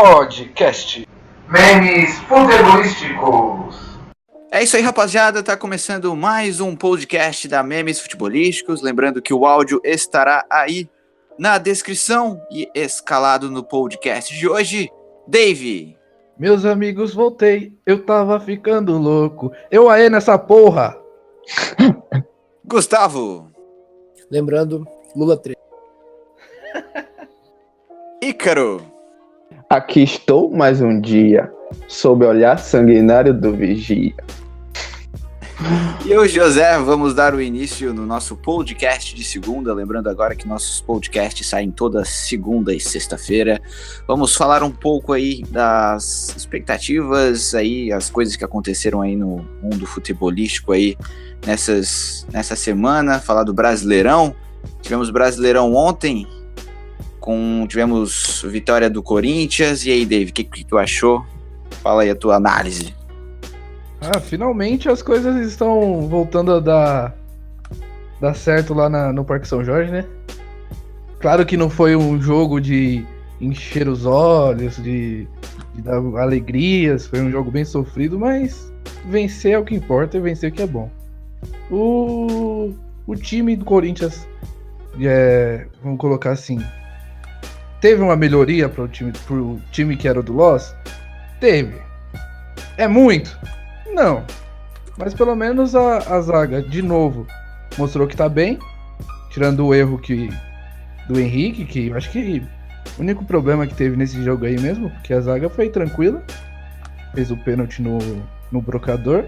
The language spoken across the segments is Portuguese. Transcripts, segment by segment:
Podcast Memes Futebolísticos. É isso aí, rapaziada, tá começando mais um podcast da Memes Futebolísticos, lembrando que o áudio estará aí na descrição e escalado no podcast de hoje. Dave. Meus amigos, voltei, eu tava ficando louco, eu aê nessa porra. Gustavo. Lembrando, Lula 3. Ícaro. Aqui estou mais um dia, sob o olhar sanguinário do vigia. E eu, José, vamos dar o início no nosso podcast de segunda, lembrando agora que nossos podcasts saem toda segunda e sexta-feira. Vamos falar um pouco aí das expectativas, aí, as coisas que aconteceram aí no mundo futebolístico aí nessa semana, falar do Brasileirão. Tivemos Brasileirão ontem, tivemos vitória do Corinthians. E aí, Dave, o que tu achou? Fala aí a tua análise. Finalmente as coisas estão voltando a dar certo lá no Parque São Jorge, né? Claro que não foi um jogo de encher os olhos, de dar alegrias, foi um jogo bem sofrido, mas vencer é o que importa e vencer é o que é bom. O time do Corinthians, vamos colocar assim, teve uma melhoria pro time que era o do Loss? Teve. É muito? Não. Mas pelo menos a zaga, de novo, mostrou que tá bem. Tirando o erro do Henrique, que eu acho que o único problema que teve nesse jogo aí mesmo, porque a zaga foi tranquila. Fez o pênalti no brocador.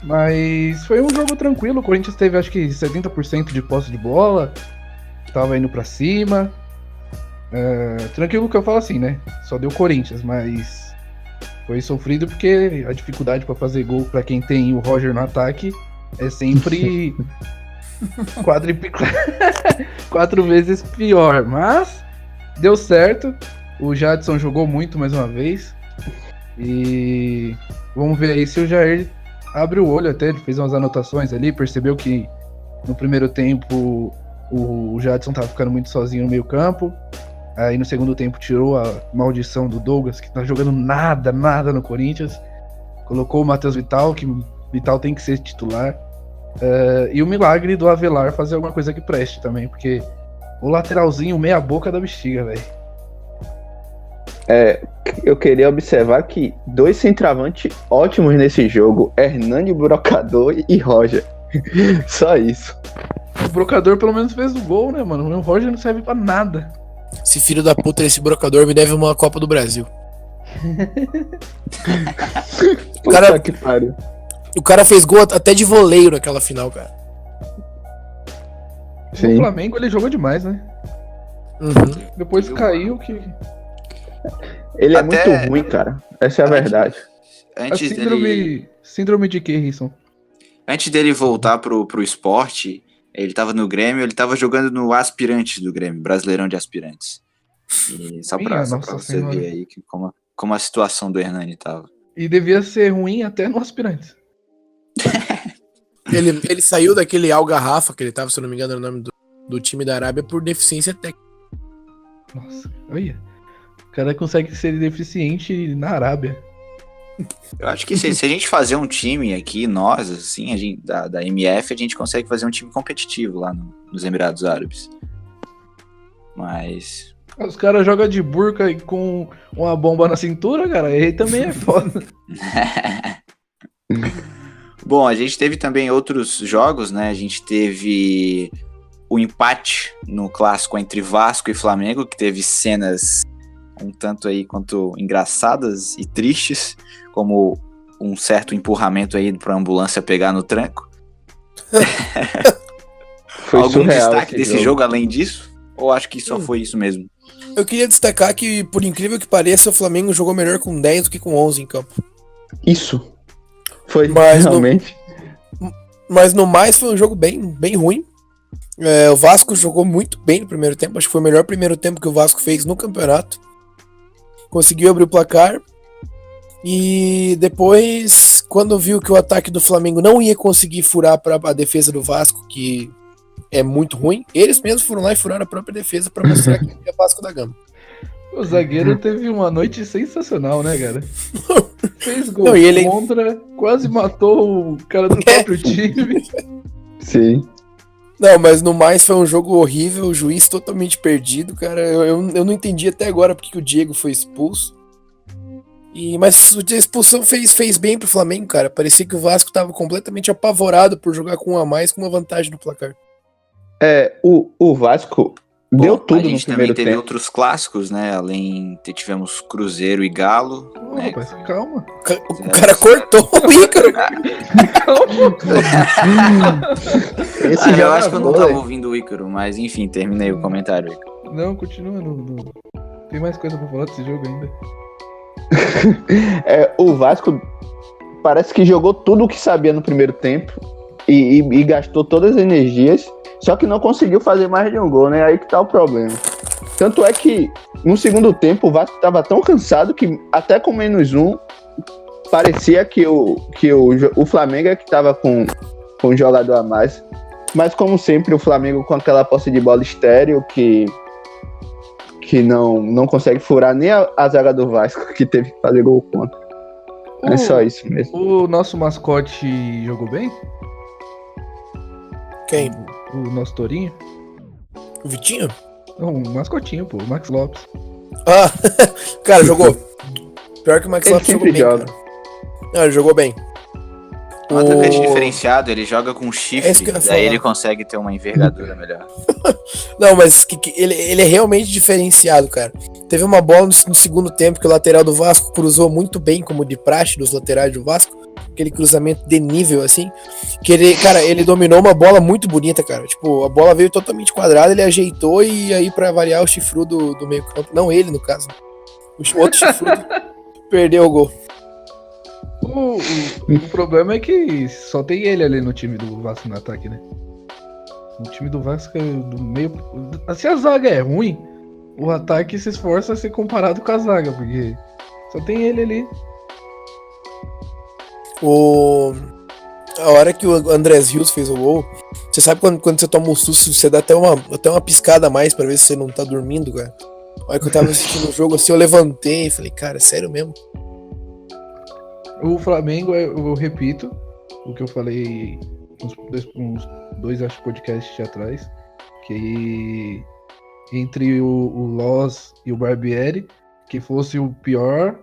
Mas foi um jogo tranquilo. O Corinthians teve acho que 70% de posse de bola. Tava indo pra cima. Tranquilo que eu falo assim, né? Só deu Corinthians, mas foi sofrido porque a dificuldade pra fazer gol pra quem tem o Roger no ataque é sempre 4 vezes pior. Mas deu certo. O Jadson jogou muito mais uma vez. E vamos ver aí se o Jair abre o olho até. Ele fez umas anotações ali, percebeu que no primeiro tempo o Jadson tava ficando muito sozinho no meio campo. Aí no segundo tempo tirou a maldição do Douglas, que tá jogando nada no Corinthians. Colocou o Matheus Vital, que o Vital tem que ser titular. E o milagre do Avelar fazer alguma coisa que preste também, porque o lateralzinho meia boca da bexiga, velho. Eu queria observar que 2 centroavantes ótimos nesse jogo, Hernani, Brocador e Roger. Só isso. O Brocador pelo menos fez o gol, né, mano? O Roger não serve pra nada. Esse filho da puta, esse Brocador me deve uma Copa do Brasil. O cara fez gol até de voleio naquela final, cara. Sim. O Flamengo ele jogou demais, né? Uhum. Depois caiu que... Ele é muito ruim, cara. Essa é a verdade. Síndrome de Keirson. Antes dele voltar pro esporte, ele tava no Grêmio, ele tava jogando no Aspirantes do Grêmio, Brasileirão de Aspirantes. E só pra você ver aí como a situação do Hernani tava. E devia ser ruim até no Aspirantes. Ele saiu daquele Al-Garrafa que ele tava, se eu não me engano, era o nome do time da Arábia, por deficiência técnica. Nossa, olha. O cara consegue ser deficiente na Arábia. Eu acho que se a gente fazer um time aqui, nós, assim, da MF, a gente consegue fazer um time competitivo lá nos Emirados Árabes. Mas... Os caras jogam de burca e com uma bomba na cintura, cara, aí também é foda. Bom, a gente teve também outros jogos, né? A gente teve o empate no clássico entre Vasco e Flamengo, que teve cenas um tanto aí quanto engraçadas e tristes, como um certo empurramento aí pra ambulância pegar no tranco. Foi algum destaque desse jogo além disso? Ou acho que só foi isso mesmo? Eu queria destacar que, por incrível que pareça, o Flamengo jogou melhor com 10 do que com 11 em campo. Isso. Foi realmente. Mas no mais foi um jogo bem ruim. O Vasco jogou muito bem no primeiro tempo. Acho que foi o melhor primeiro tempo que o Vasco fez no campeonato. Conseguiu abrir o placar. E depois, quando viu que o ataque do Flamengo não ia conseguir furar para a defesa do Vasco, que é muito ruim, eles mesmos foram lá e furaram a própria defesa para mostrar que é Vasco da Gama. O zagueiro teve uma noite sensacional, né, cara? Fez gol Não, e ele- contra, quase matou o cara do próprio time. Sim. Não, mas no mais foi um jogo horrível, o juiz totalmente perdido, cara. Eu não entendi até agora porque que o Diego foi expulso. Mas a expulsão fez bem pro Flamengo, cara. Parecia que o Vasco tava completamente apavorado por jogar com um a mais, com uma vantagem no placar. O Vasco deu Bom, tudo a no gente também primeiro teve tempo. outros clássicos, né? Tivemos Cruzeiro e Galo. Ô, né? rapaz, calma. O cara cortou o Ícaro. Esse Eu joga acho que eu não vôlei. tava ouvindo o Ícaro, mas enfim, terminei o comentário. Ícaro. Não, continua. Tem mais coisa pra falar desse jogo ainda. O Vasco parece que jogou tudo o que sabia no primeiro tempo e gastou todas as energias, só que não conseguiu fazer mais de um gol, né? Aí que tá o problema. Tanto é que no segundo tempo o Vasco tava tão cansado que até com -1 parecia que o Flamengo é que tava com um jogador a mais. Mas como sempre o Flamengo com aquela posse de bola estéril que não consegue furar nem a zaga do Vasco, que teve que fazer gol contra. É só isso mesmo. O nosso mascote jogou bem? Quem? O nosso tourinho? O Vitinho? Não, o mascotinho, pô, o Max Lopes. Ah, cara, jogou. Pior que o Max Ele Lopes jogou sempre bem, joga. cara. Não, ele jogou bem. Um atacante diferenciado, ele joga com É isso chifre, que eu ia daí falar. ele consegue ter uma envergadura melhor. Não, mas ele é realmente diferenciado, cara. Teve uma bola no segundo tempo que o lateral do Vasco cruzou muito bem, como de praxe dos laterais do Vasco. Aquele cruzamento de nível, assim. Que ele dominou uma bola muito bonita, cara. Tipo, a bola veio totalmente quadrada, ele ajeitou e aí pra variar o chifrudo do meio campo. Não ele, no caso. O outro chifrudo perdeu o gol. O problema é que só tem ele ali no time do Vasco no ataque, né? O time do Vasco é do meio. Se a zaga é ruim, o ataque se esforça a ser comparado com a zaga, porque só tem ele ali. A hora que o Andrés Rios fez o gol, você sabe quando você toma um susto, você dá até uma piscada a mais pra ver se você não tá dormindo, cara. A hora que eu tava assistindo o jogo assim, eu levantei e falei, cara, é sério mesmo? O Flamengo, eu repito o que eu falei uns dois acho, podcasts atrás, que entre o Loz e o Barbieri, que fosse o pior,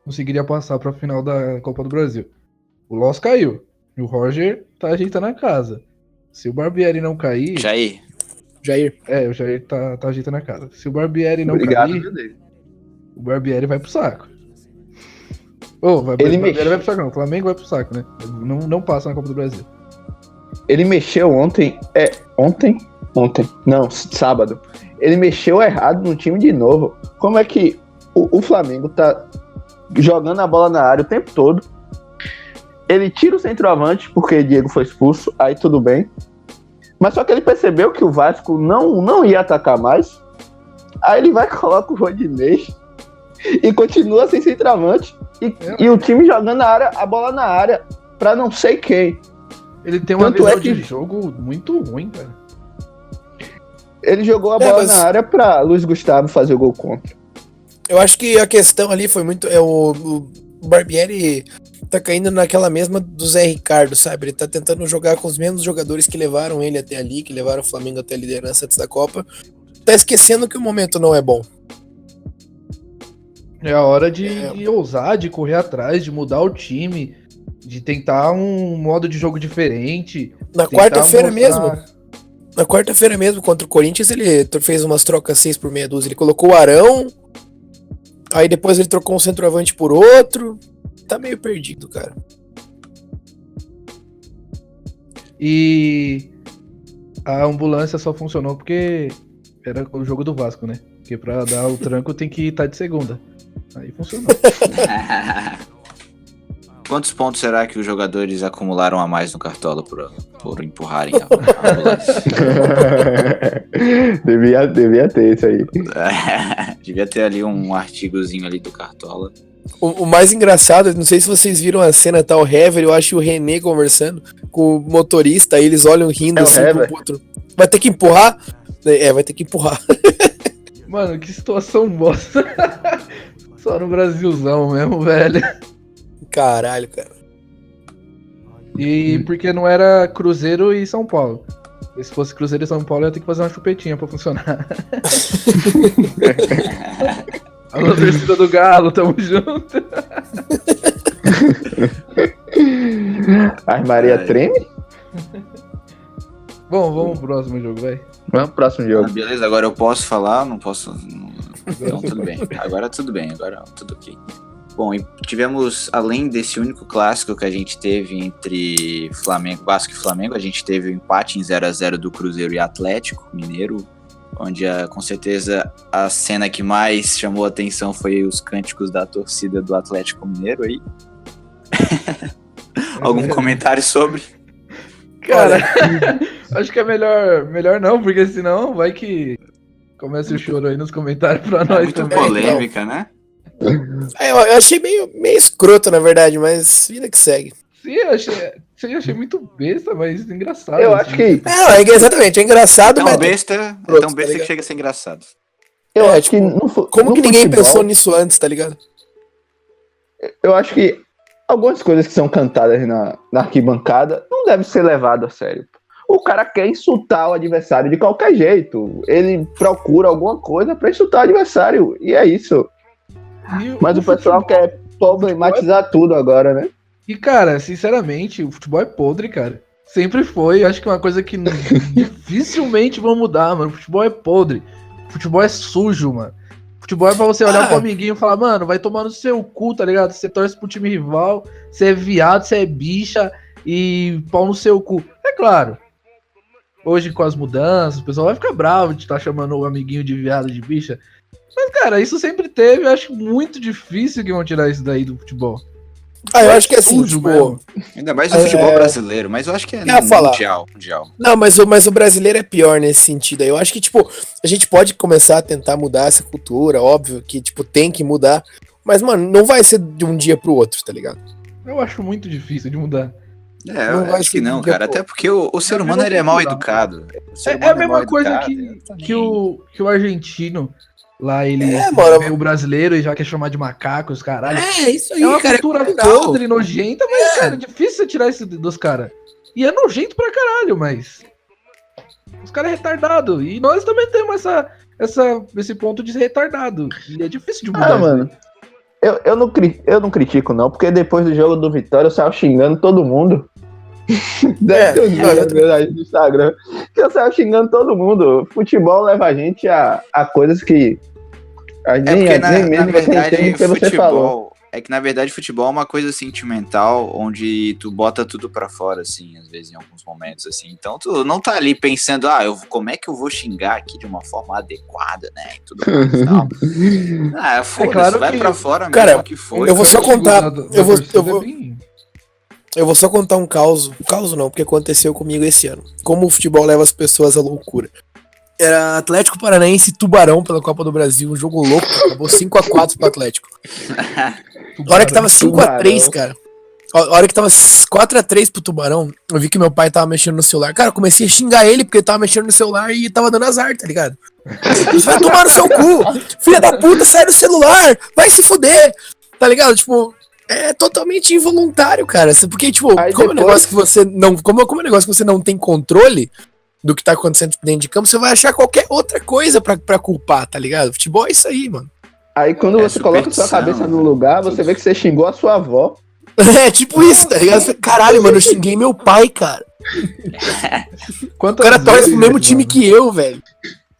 conseguiria passar pra final da Copa do Brasil. O Loz caiu, e o Roger tá ajeitando a casa. Se o Barbieri não cair... Jair, Jair. O Jair tá ajeitando a casa. Se o Barbieri não Obrigado, cair, meu Deus. o Barbieri vai pro saco. O Barbieri vai pro saco não, o Flamengo vai pro saco, né? Não passa na Copa do Brasil. Ele mexeu ontem. Ontem? Não, sábado. Ele mexeu errado no time de novo. Como é que o Flamengo tá jogando a bola na área o tempo todo? Ele tira o centroavante porque Diego foi expulso, aí tudo bem. Mas só que ele percebeu que o Vasco não ia atacar mais. Aí ele vai e coloca o Rodinei e continua sem centroavante. E o time jogando a bola na área pra não sei quem. Ele tem uma Tanto visão é que- de jogo muito ruim, cara. Ele jogou a bola mas- na área pra Luiz Gustavo fazer o gol contra. Eu acho que a questão ali foi muito. O Barbieri tá caindo naquela mesma do Zé Ricardo, sabe? Ele tá tentando jogar com os mesmos jogadores que levaram ele até ali, que levaram o Flamengo até a liderança antes da Copa. Tá esquecendo que o momento não é bom. É a hora de ousar, de correr atrás, de mudar o time, de tentar um modo de jogo diferente. Na tentar quarta-feira mostrar- mesmo. Na quarta-feira mesmo, contra o Corinthians, ele fez umas trocas 6 por meia dúzia. Ele colocou o Arão, aí depois ele trocou um centroavante por outro. Tá meio perdido, cara. E a ambulância só funcionou porque era o jogo do Vasco, né? Porque pra dar o tranco tem que estar de segunda. Aí funcionou. quantos pontos será que os jogadores acumularam a mais no Cartola por empurrarem a ambulância? devia ter isso aí. Devia ter ali um artigozinho ali do Cartola. O mais engraçado, não sei se vocês viram a cena, tá o Hever, eu acho, e o René conversando com o motorista, aí eles olham rindo É o assim Hever? pro outro. Vai ter que empurrar? Vai ter que empurrar. Mano, que situação bosta. Só no Brasilzão mesmo, velho. Caralho, cara. E porque não era Cruzeiro e São Paulo. E se fosse Cruzeiro e São Paulo, eu ia ter que fazer uma chupetinha pra funcionar. Alô, torcida do Galo, tamo junto. Ai, Maria treme? Bom, vamos pro próximo jogo, vai. Vamos pro próximo Ah, jogo. beleza, agora eu posso falar? Não posso. Então tudo bem. Agora tudo bem, agora tudo ok. Bom, e tivemos, além desse único clássico que a gente teve entre Flamengo, Vasco e Flamengo, a gente teve o empate em 0-0 do Cruzeiro e Atlético Mineiro, onde com certeza a cena que mais chamou a atenção foi os cânticos da torcida do Atlético Mineiro aí. Algum comentário sobre? Cara, acho que é melhor não, porque senão vai que começa o choro aí nos comentários pra nós Muito também. polêmica, né? Eu achei meio escroto, na verdade, mas vida que segue. Sim, eu achei muito besta, mas engraçado. Eu assim. acho que. Exatamente, é engraçado, Tão mas. besta, é Pronto, tão tá besta que ligado? chega a ser engraçado. Eu acho tipo, que no, fu- Como no que ninguém futebol, pensou nisso antes, tá ligado? Eu acho que algumas coisas que são cantadas na arquibancada não devem ser levadas a sério. O cara quer insultar o adversário de qualquer jeito. Ele procura alguma coisa pra insultar o adversário. E é isso. E Mas o pessoal quer problematizar tudo agora, né? E, cara, sinceramente, o futebol é podre, cara. Sempre foi. Acho que é uma coisa que dificilmente vão mudar, mano. O futebol é podre. O futebol é sujo, mano. O futebol é pra você olhar pro amiguinho e falar, mano, vai tomar no seu cu, tá ligado? Você torce pro time rival, você é viado, você é bicha e pau no seu cu. É claro. Hoje, com as mudanças, o pessoal vai ficar bravo de estar chamando o amiguinho de viado de bicha. Mas, cara, isso sempre teve. Eu acho muito difícil que vão tirar isso daí do futebol. Eu acho que é assim, sujo tipo. mesmo. Ainda mais no futebol brasileiro, mas eu acho que é falar. mundial. Não, mas o brasileiro é pior nesse sentido aí. Eu acho que, tipo, a gente pode começar a tentar mudar essa cultura, óbvio que, tipo, tem que mudar. Mas, mano, não vai ser de um dia pro outro, tá ligado? Eu acho muito difícil de mudar. Eu Não vai acho que ser não, de um cara. dia pro Até porque o ser humano ele é mal educado. O ser É humano a mesma mal coisa educado, que o argentino lá, ele mano. vê o brasileiro e já quer chamar de macacos, caralho. Isso É uma cultura podre, nojenta, mas, cara, é difícil você tirar isso dos caras. E é nojento pra caralho, mas... Os caras é retardado. E nós também temos esse ponto de ser retardado. E é difícil de mudar. Ah, mano. Eu não critico, não, porque depois do jogo do Vitória eu saio xingando todo mundo. Deve ter uns vídeos aí no Instagram que eu saio xingando todo mundo. Futebol leva a gente a coisas que a É porque, na mesmo você verdade, entende o que você falou. futebol... É que, na verdade, futebol é uma coisa sentimental, onde tu bota tudo pra fora, assim, às vezes, em alguns momentos, assim. Então, tu não tá ali pensando, como é que eu vou xingar aqui de uma forma adequada, né, e tudo mais e tal. Foda-se, claro vai que- pra fora mesmo, Cara, que for. eu vou só contar. Eu vou bem... só contar um caos. Um caos não, porque aconteceu comigo esse ano. Como o futebol leva as pessoas à loucura. Era Atlético Paranaense e Tubarão pela Copa do Brasil. Um jogo louco. Acabou 5x4 pro Atlético. A hora que tava 5x3, cara. A hora que tava 4x3 pro Tubarão, eu vi que meu pai tava mexendo no celular. Cara, eu comecei a xingar ele porque ele tava mexendo no celular e tava dando azar, tá ligado? Você vai tomar no seu cu! Filha da puta, sai do celular! Vai se fuder! Tá ligado? Tipo, é totalmente involuntário, cara. Porque, tipo, Aí como é um depois- negócio que você não. Como é um negócio que você não tem controle do que tá acontecendo dentro de campo, você vai achar qualquer outra coisa pra culpar, tá ligado? Futebol é isso aí, mano. Aí quando É você coloca sua superstição, cabeça no lugar, você vê que você xingou a sua avó. É tipo isso, tá ligado? Você fala, caralho, mano, eu xinguei meu pai, cara. O cara torce pro mesmo time que eu, velho.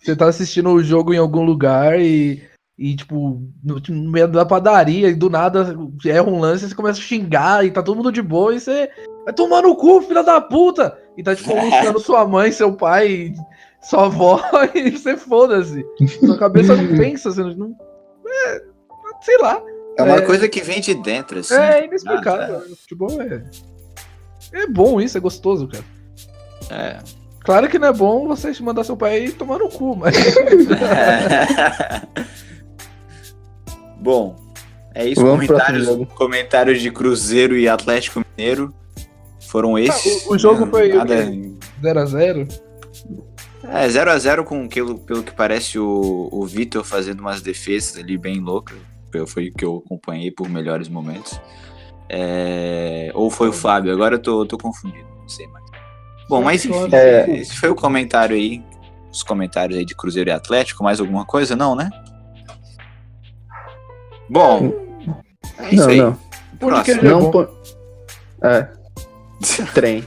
Você tá assistindo o jogo em algum lugar e tipo, no meio da padaria, e do nada erra um lance, você começa a xingar e tá todo mundo de boa e você vai tomar no cu, filha da puta! E tá tipo anunciando sua mãe, seu pai, sua avó, e você foda-se. Sua cabeça não pensa, você não. Sei lá. É uma coisa que vem de dentro, assim. É inexplicável. Futebol é bom isso, é gostoso, cara. É. Claro que não é bom você mandar seu pai tomar no cu, mas. Bom, é isso. Vamos pro próximo jogo. Comentários de Cruzeiro e Atlético Mineiro foram esses. o jogo foi Nada... 0x0. É, 0x0 com aquilo, pelo que parece o Vitor fazendo umas defesas ali bem loucas. Foi o que eu acompanhei por melhores momentos. Ou foi o Fábio, agora eu tô confundido, não sei mais. Bom, mas enfim, esse foi o comentário aí. Os comentários aí de Cruzeiro e Atlético, mais alguma coisa? Não, né? Bom, é isso aí. Não. Podcast Não, é bom. Trem.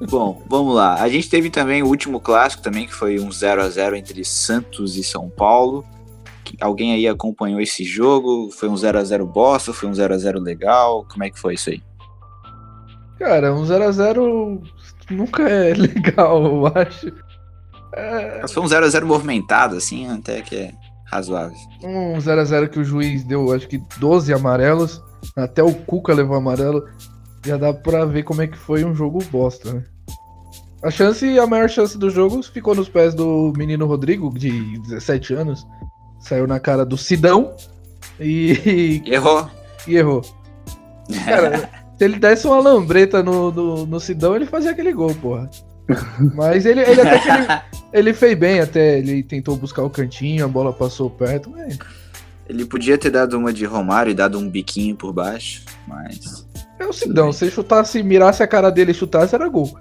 Bom, vamos lá. A gente teve também o último clássico também, que foi um 0x0 entre Santos e São Paulo. Alguém aí acompanhou esse jogo? Foi um 0x0 bosta? Foi um 0x0 legal? Como é que foi isso aí? Cara, um 0x0 nunca é legal, eu acho. Mas foi um 0x0 movimentado, assim, até que é razoável. Um 0x0 que o juiz deu, acho que 12 amarelos. Até o Cuca levou amarelo. Já dá pra ver como é que foi um jogo bosta, né? A maior chance do jogo ficou nos pés do menino Rodrigo, de 17 anos. Saiu na cara do Sidão e errou. Cara, se ele desse uma lambreta no Sidão, ele fazia aquele gol, porra. Mas ele até que ele fez bem, até ele tentou buscar o cantinho, a bola passou perto, mas... Ele podia ter dado uma de Romário e dado um biquinho por baixo, mas... É o Sidão, se ele chutasse, mirasse a cara dele e chutasse, era gol.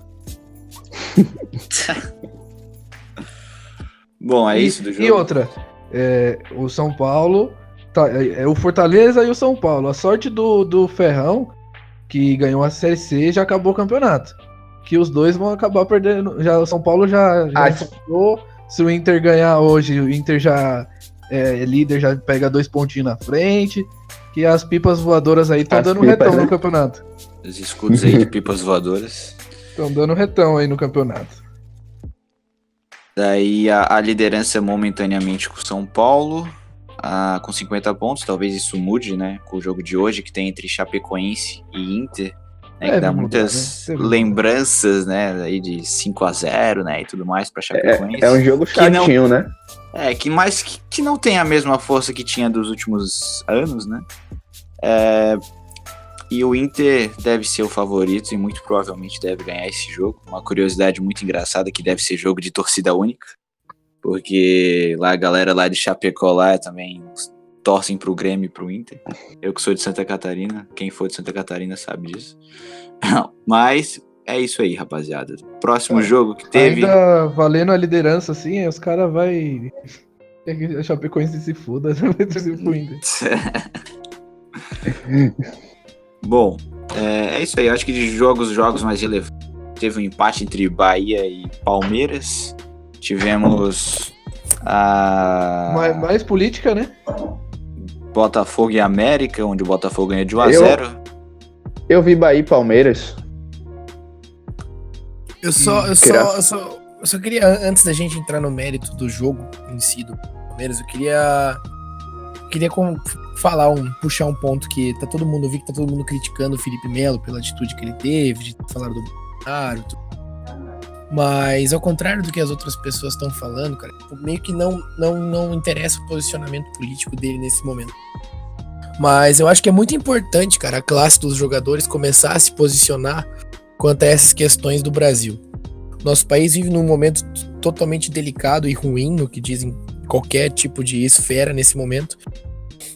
Bom, é isso do jogo. E outra, o São Paulo, o Fortaleza e o São Paulo. A sorte do Ferrão, que ganhou a Série C, já acabou o campeonato. Que os dois vão acabar perdendo. O São Paulo já empatou. Se o Inter ganhar hoje, o Inter já é líder, já pega 2 pontinhos na frente. Que as pipas voadoras aí estão dando retão no campeonato. Os escudos aí de pipas voadoras. Estão dando retão aí no campeonato. Daí a liderança momentaneamente com o São Paulo, com 50 pontos. Talvez isso mude, né? Com o jogo de hoje, que tem entre Chapecoense e Inter. Né, que dá muitas lembranças, né? Aí de 5x0, né? E tudo mais pra Chapecoense. É um jogo chatinho, né? Que não tem a mesma força que tinha dos últimos anos, né? E o Inter deve ser o favorito e muito provavelmente deve ganhar esse jogo. Uma curiosidade muito engraçada que deve ser jogo de torcida única, porque lá a galera lá de Chapecó lá também torcem pro Grêmio e pro Inter. Eu que sou de Santa Catarina, quem for de Santa Catarina sabe disso. Mas é isso aí, rapaziada. Próximo jogo que teve... Ainda valendo a liderança, assim, os caras vai... A Chapecoense se foda, vai torcer pro Inter. Bom, é isso aí. Eu acho que de jogos mais relevantes, teve um empate entre Bahia e Palmeiras. Tivemos mais política, né? Botafogo e América, onde o Botafogo ganhou de 1x0. Eu vi Bahia e Palmeiras. Eu só queria, antes da gente entrar no mérito do jogo em si do Palmeiras, eu queria puxar um ponto que tá todo mundo, eu vi que tá todo mundo criticando o Felipe Melo pela atitude que ele teve, de falar do Bolsonaro, mas ao contrário do que as outras pessoas estão falando, cara, meio que não interessa o posicionamento político dele nesse momento. Mas eu acho que é muito importante, cara, a classe dos jogadores começar a se posicionar quanto a essas questões do Brasil. Nosso país vive num momento totalmente delicado e ruim, no que dizem qualquer tipo de esfera nesse momento.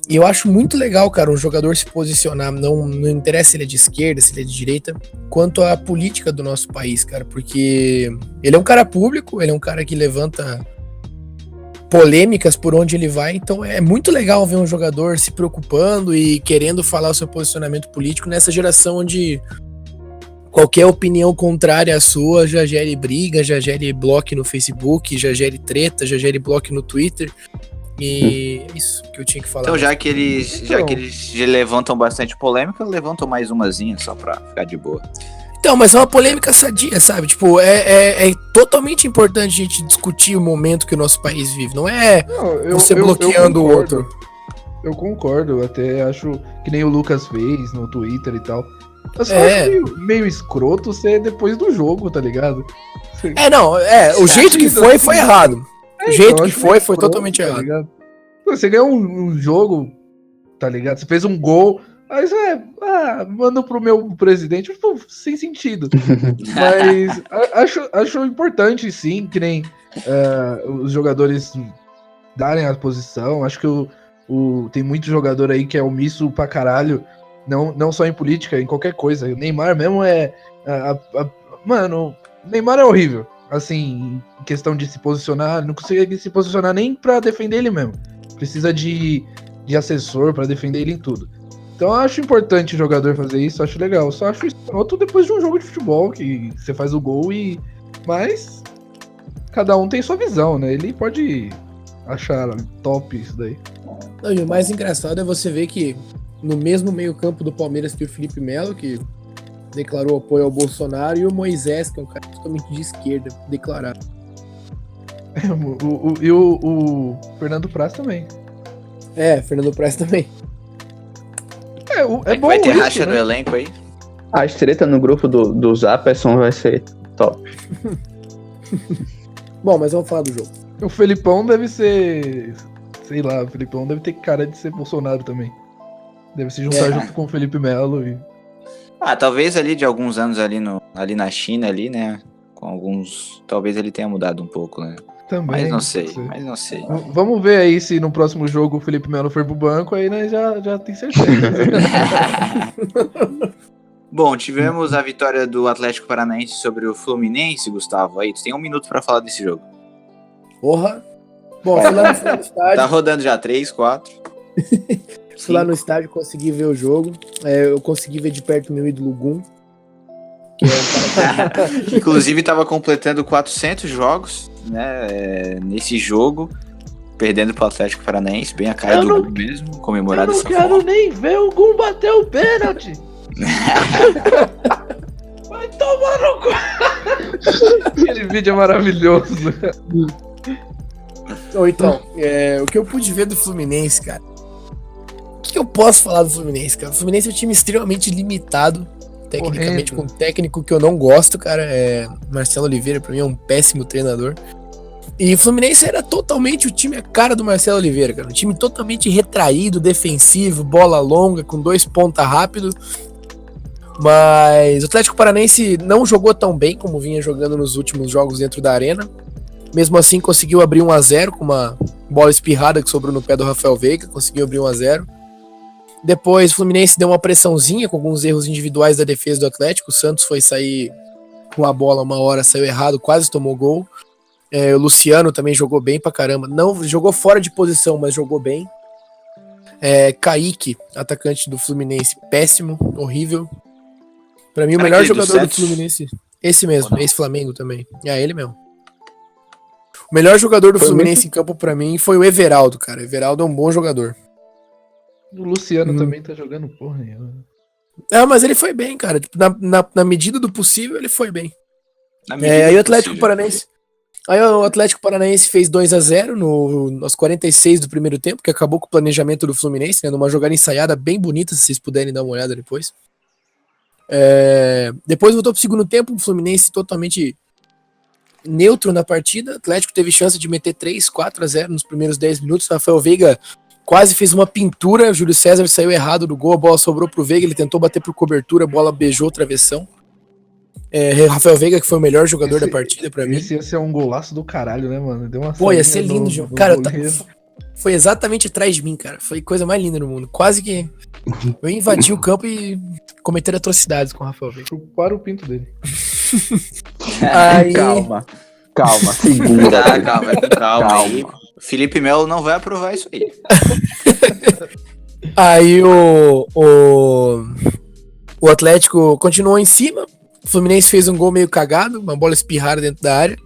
E eu acho muito legal, cara, um jogador se posicionar, não interessa se ele é de esquerda, se ele é de direita, quanto à política do nosso país, cara, porque ele é um cara público, ele é um cara que levanta polêmicas por onde ele vai, então é muito legal ver um jogador se preocupando e querendo falar o seu posicionamento político nessa geração onde qualquer opinião contrária à sua já gere briga, já gere bloco no Facebook, já gere treta, já gere bloco no Twitter. E é isso que eu tinha que falar. Então, já que eles levantam bastante polêmica, levantam mais umazinha só pra ficar de boa. Então, mas é uma polêmica sadia, sabe? Tipo, é totalmente importante a gente discutir o momento que o nosso país vive. Não é você bloqueando o outro. Eu concordo, eu até acho que nem o Lucas fez no Twitter e tal. Eu só acho meio escroto ser depois do jogo, tá ligado? O jeito que foi errado. O jeito que foi totalmente errado. Tá, você ganhou um jogo, tá ligado? Você fez um gol Mas manda pro meu presidente, pô, sem sentido. Mas acho importante, sim, que nem os jogadores darem a posição. Acho que tem muito jogador aí que é omisso pra caralho, não só em política, em qualquer coisa. O Neymar mesmo mano, o Neymar é horrível. Assim, em questão de se posicionar, não consegue se posicionar nem pra defender ele mesmo. Precisa de assessor pra defender ele em tudo. Então eu acho importante o jogador fazer isso, acho legal. Só acho escroto depois de um jogo de futebol, que você faz o gol Mas cada um tem sua visão, né? Ele pode achar top isso daí. Não, e o mais engraçado é você ver que no mesmo meio-campo do Palmeiras tem o Felipe Melo, que declarou apoio ao Bolsonaro, e o Moisés, que é um cara totalmente de esquerda, declarado. E o Fernando Praz também. Fernando Praz também. É bom vai ter isso, racha né? no elenco aí? A treta no grupo do Zaperson vai ser top. Bom, mas vamos falar do jogo. O Felipão deve ser... Sei lá, o Felipão deve ter cara de ser Bolsonaro também. Deve se juntar junto com o Felipe Melo e... Talvez ali de alguns anos ali na China ali, né? Com alguns... Talvez ele tenha mudado um pouco, né? Também. Mas não sei. Vamos ver aí se no próximo jogo o Felipe Melo for pro banco, aí nós já tem certeza. Bom, tivemos a vitória do Atlético Paranaense sobre o Fluminense, Gustavo. Aí, tu tem 1 minuto pra falar desse jogo. Porra! Bom, fui lá no estádio. Tá rodando já 3, 4. Fui lá no estádio, consegui ver o jogo. Eu consegui ver de perto o meu ídolo Gum. Que é um cara que... Inclusive tava completando 400 jogos, né, nesse jogo, perdendo pro Atlético Paranaense, bem a cara do Gum mesmo, comemorado Eu não dessa quero forma. nem ver o Gum bater o pênalti. Vai tomar no cu. Aquele vídeo é maravilhoso. Ou então, o que eu pude ver do Fluminense, cara. O que eu posso falar do Fluminense, cara? O Fluminense é um time extremamente limitado, tecnicamente, com um técnico que eu não gosto, cara. Marcelo Oliveira, pra mim, é um péssimo treinador. E o Fluminense era totalmente o time a cara do Marcelo Oliveira, cara. Um time totalmente retraído, defensivo, bola longa, com 2 pontas rápidos. Mas o Atlético Paranaense não jogou tão bem como vinha jogando nos últimos jogos dentro da arena. Mesmo assim, conseguiu abrir 1-0 com uma bola espirrada que sobrou no pé do Rafael Veiga. Conseguiu abrir 1-0. Depois, o Fluminense deu uma pressãozinha com alguns erros individuais da defesa do Atlético. O Santos foi sair com a bola uma hora, saiu errado, quase tomou gol. O Luciano também jogou bem pra caramba. Não jogou fora de posição, mas jogou bem. Kaique, atacante do Fluminense, péssimo, horrível. Pra mim, o melhor jogador do Fluminense... Esse mesmo, ex-Flamengo também. Ele mesmo. O melhor jogador do Fluminense em campo pra mim foi o Everaldo, cara. O Everaldo é um bom jogador. O Luciano também tá jogando porra nenhuma. Mas ele foi bem, cara. Tipo, na medida do possível, ele foi bem. Aí o Atlético Paranaense fez 2-0 aos 46 do primeiro tempo, que acabou com o planejamento do Fluminense, né? Numa jogada ensaiada bem bonita, se vocês puderem dar uma olhada depois. Depois voltou pro segundo tempo, o Fluminense totalmente neutro na partida. O Atlético teve chance de meter 3-4-0 nos primeiros 10 minutos. Rafael Veiga quase fez uma pintura, Júlio César saiu errado do gol, a bola sobrou pro Veiga, ele tentou bater por cobertura, a bola beijou o travessão. Rafael Veiga, que foi o melhor jogador da partida pra mim. Esse ia ser um golaço do caralho, né, mano? Deu uma ia ser lindo, João. Cara, foi exatamente atrás de mim, cara. Foi a coisa mais linda do mundo. Quase que eu invadi o campo e cometer atrocidades com o Rafael Veiga. Chuparam o pinto dele. Aí... Calma, segura. Calma aí. Felipe Melo não vai aprovar isso aí. Aí o Atlético continuou em cima. O Fluminense fez um gol meio cagado, uma bola espirrada dentro da área.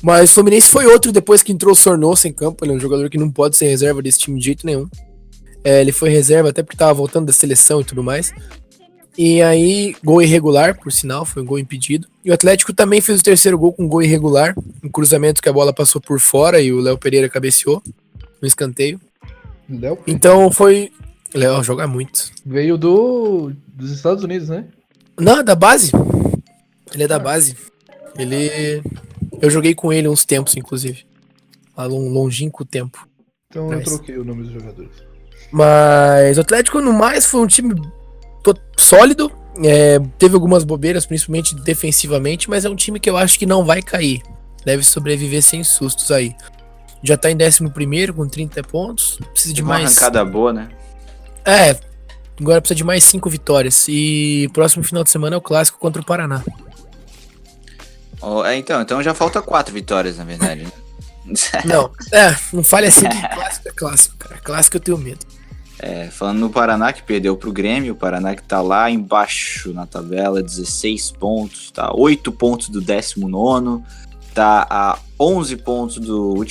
Mas o Fluminense foi outro depois que entrou o Sornosa em campo. Ele é um jogador que não pode ser reserva desse time de jeito nenhum. Ele foi reserva até porque estava voltando da seleção e tudo mais. E aí, gol irregular, por sinal, foi um gol impedido. E o Atlético também fez o terceiro gol com um gol irregular. Um cruzamento que a bola passou por fora e o Léo Pereira cabeceou no escanteio. Então foi... Léo joga muito. Veio dos Estados Unidos, né? Não, da base. Ele é da base. Eu joguei com ele uns tempos, inclusive. Há um longínquo tempo. Então eu troquei o nome dos jogadores. Mas o Atlético, no mais, foi um time sólido. Teve algumas bobeiras, principalmente defensivamente, mas é um time que eu acho que não vai cair. Deve sobreviver sem sustos aí. Já tá em 11º com 30 pontos. Precisa de Uma mais. arrancada boa, né? Agora precisa de mais 5 vitórias. E próximo final de semana é o clássico contra o Paraná. Então já falta 4 vitórias, na verdade. Né? Não fale assim que clássico é clássico, cara. Clássico eu tenho medo. Falando no Paraná, que perdeu pro Grêmio, o Paraná que tá lá embaixo na tabela, 16 pontos, tá 8 pontos do 19º, tá a 11 pontos do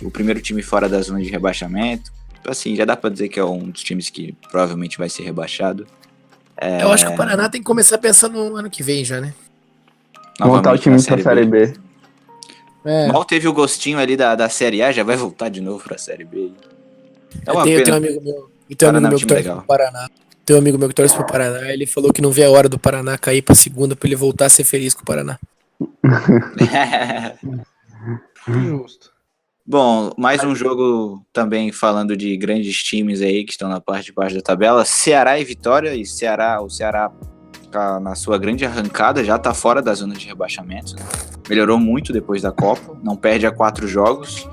o primeiro time fora da zona de rebaixamento. Assim, já dá pra dizer que é um dos times que provavelmente vai ser rebaixado. Eu acho que o Paraná tem que começar pensando no ano que vem já, né? Montar o time pra Série B. Mal teve o gostinho ali da Série A, já vai voltar de novo pra Série B. É uma Tem pena. um amigo meu que torce pro Paraná. Tem um amigo meu que torce pro Paraná. Ele falou que não vê a hora do Paraná cair pra segunda pra ele voltar a ser feliz com o Paraná. Justo. Bom, mais um jogo também falando de grandes times aí que estão na parte de baixo da tabela. Ceará e Vitória. E o Ceará tá na sua grande arrancada, já tá fora da zona de rebaixamento. Né? Melhorou muito depois da Copa, não perde a 4 jogos.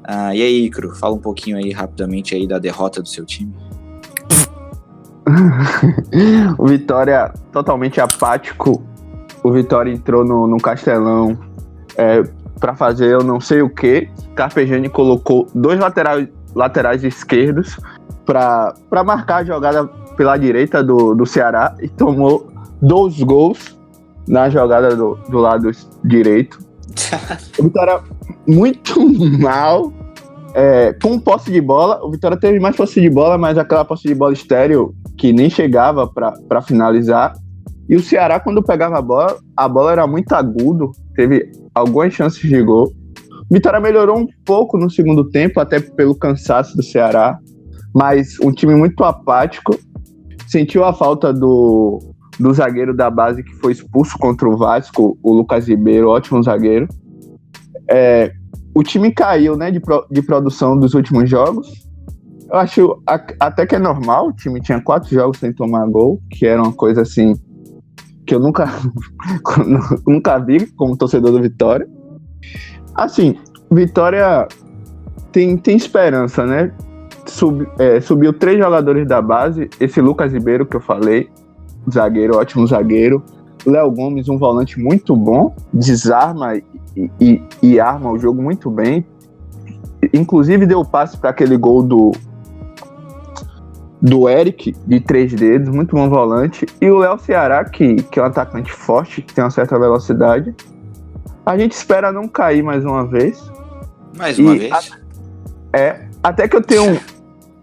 E aí, Icro, fala um pouquinho aí rapidamente aí da derrota do seu time. O Vitória totalmente apático. O Vitória entrou no Castelão para fazer eu não sei o que. Carpegiani colocou 2 laterais esquerdos para marcar a jogada pela direita do Ceará e tomou 2 gols na jogada do lado direito. O Vitória muito mal. Com posse de bola, o Vitória teve mais posse de bola, mas aquela posse de bola estéreo que nem chegava para finalizar. E o Ceará, quando pegava a bola era muito agudo, teve algumas chances de gol. O Vitória melhorou um pouco no segundo tempo, até pelo cansaço do Ceará, mas um time muito apático. Sentiu a falta do zagueiro da base que foi expulso contra o Vasco, o Lucas Ribeiro, ótimo zagueiro. O time caiu, né, de produção dos últimos jogos. Eu acho até que é normal, o time tinha 4 jogos sem tomar gol, que era uma coisa assim que eu nunca vi como torcedor do Vitória. Assim, Vitória tem esperança, né? Subiu 3 jogadores da base, esse Lucas Ribeiro que eu falei, zagueiro, ótimo zagueiro. Léo Gomes, um volante muito bom, desarma e arma o jogo muito bem. Inclusive deu passe para aquele gol do Eric, de 3 dedos, muito bom volante. E o Léo Ceará, que é um atacante forte, que tem uma certa velocidade. A gente espera não cair mais uma vez. Mais uma vez? Até que eu tenho...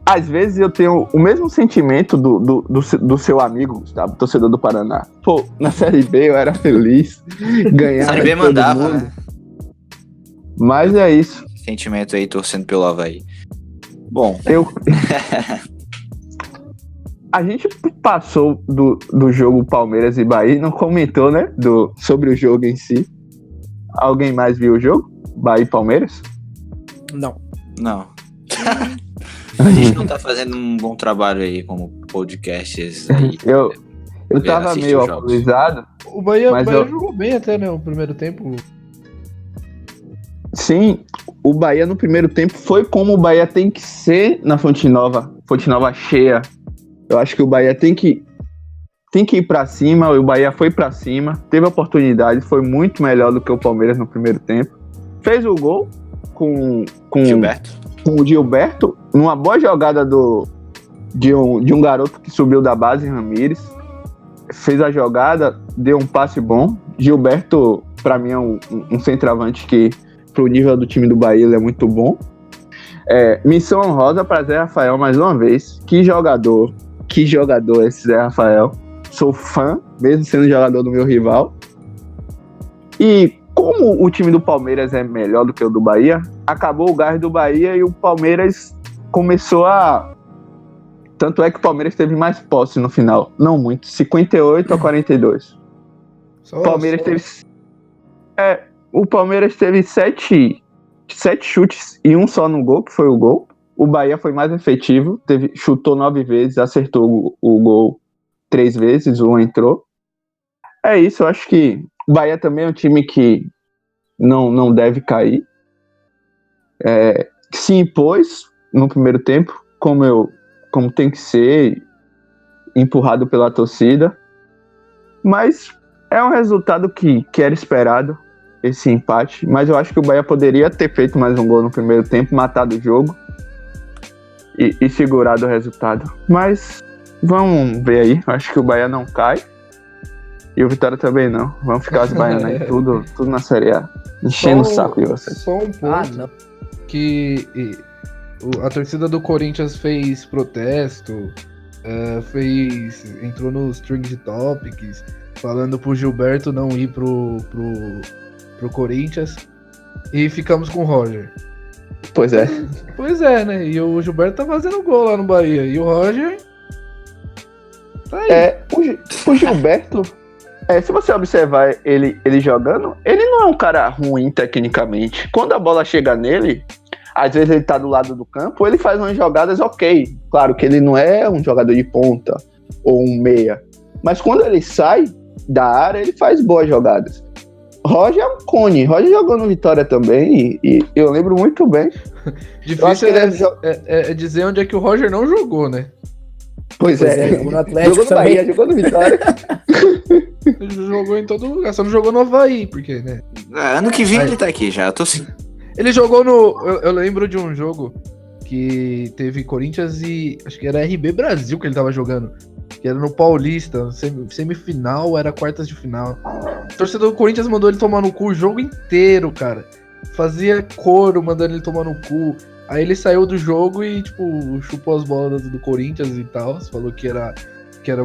Às vezes eu tenho o mesmo sentimento do seu amigo, Gustavo, torcedor do Paraná. Pô, na Série B eu era feliz, ganhava. Série B mandava, né? Mas é isso. Sentimento aí, torcendo pelo Avaí. Bom, a gente passou do jogo Palmeiras e Bahia, não comentou, né, sobre o jogo em si. Alguém mais viu o jogo? Bahia e Palmeiras? Não. A gente não tá fazendo um bom trabalho aí como podcasts aí. Eu tava meio alcoolizado. O Bahia jogou bem até, né, o primeiro tempo. Sim, o Bahia no primeiro tempo foi como o Bahia tem que ser na Fonte Nova cheia. Eu acho que o Bahia tem que ir pra cima, o Bahia foi pra cima, teve oportunidade, foi muito melhor do que o Palmeiras no primeiro tempo. Fez o gol com o Gilberto, numa boa jogada de um garoto que subiu da base, Ramires. Fez a jogada, deu um passe bom. Gilberto, pra mim, é um centroavante que, pro nível do time do Bahia, ele é muito bom. Missão honrosa para Zé Rafael mais uma vez. Que jogador esse Zé Rafael. Sou fã, mesmo sendo jogador do meu rival. E como o time do Palmeiras é melhor do que o do Bahia, acabou o gás do Bahia e o Palmeiras começou a... Tanto é que o Palmeiras teve mais posse no final. Não muito, 58 a 42. O Palmeiras teve 7 chutes e um só no gol, que foi o gol. o Bahia foi mais efetivo, chutou 9 vezes, acertou o gol 3 vezes, um entrou. É isso, eu acho que o Bahia também é um time que não deve cair. Se impôs no primeiro tempo, como tem que ser, empurrado pela torcida. Mas é um resultado que era esperado, esse empate. Mas eu acho que o Bahia poderia ter feito mais um gol no primeiro tempo, matado o jogo e segurado o resultado. Mas vamos ver aí. Acho que o Bahia não cai. E o Vitória também não. Vamos ficar os baianos aí, tudo na Série A. Enchendo o saco de vocês. Só um ponto. Que a torcida do Corinthians fez protesto, entrou nos Trend Topics, falando pro Gilberto não ir pro Corinthians, e ficamos com o Roger. Pois é. Pois é, né? E o Gilberto tá fazendo gol lá no Bahia, e o Roger tá aí. O Gilberto, se você observar ele jogando, ele não é um cara ruim tecnicamente. Quando a bola chega nele, às vezes ele tá do lado do campo, ele faz umas jogadas ok. Claro que ele não é um jogador de ponta ou um meia. Mas quando ele sai da área, ele faz boas jogadas. Roger é um cone. Roger jogou no Vitória também e eu lembro muito bem. Difícil é dizer onde é que o Roger não jogou, né? Pois é. Jogou no Atlético jogou no também. Bahia, jogou no Vitória. Ele jogou em todo lugar, só não jogou no Avaí, porque, né? Ano que vem ele tá aqui já, eu tô sim. Ele jogou no... Eu lembro de um jogo que teve Corinthians e... Acho que era RB Brasil que ele tava jogando. Que era no Paulista, semifinal, era quartas de final. O torcedor do Corinthians mandou ele tomar no cu o jogo inteiro, cara. Fazia coro mandando ele tomar no cu. Aí ele saiu do jogo e, tipo, chupou as bolas do Corinthians e tal. Falou que era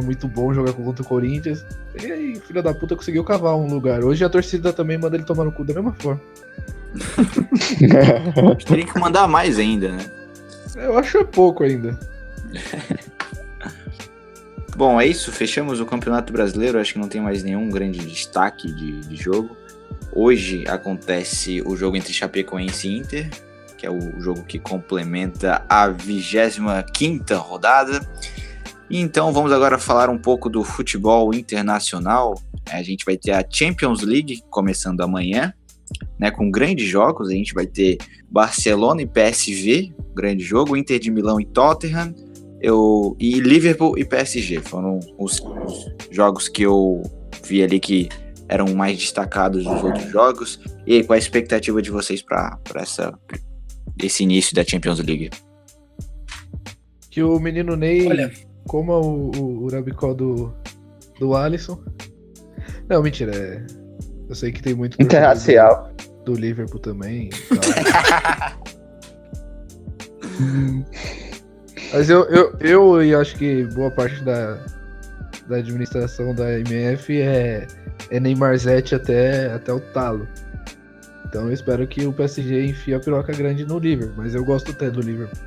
muito bom jogar contra o Corinthians. E aí, filho da puta, conseguiu cavar um lugar. Hoje a torcida também manda ele tomar no cu da mesma forma. Teria que mandar mais ainda, né? Eu acho pouco ainda. Bom, é isso. Fechamos o Campeonato Brasileiro. Acho que não tem mais nenhum grande destaque de jogo. Hoje acontece o jogo entre Chapecoense e Inter, que é o jogo que complementa a 25ª rodada. E então vamos agora falar um pouco do futebol internacional. A gente vai ter a Champions League começando amanhã, né, com grandes jogos. A gente vai ter Barcelona e PSV, grande jogo, Inter de Milão e Tottenham, e Liverpool e PSG. Foram os jogos que eu vi ali que eram mais destacados dos outros jogos. E aí, qual é a expectativa de vocês para esse início da Champions League? Que o menino Ney Olha, coma o Rabicó do Alisson. Não, mentira. Eu sei que tem muito Interracial. do Liverpool também. Tal. Mas eu acho que boa parte da administração da MF é Neymarzete até o talo. Então eu espero que o PSG enfie a piroca grande no Liverpool. Mas eu gosto até do Liverpool.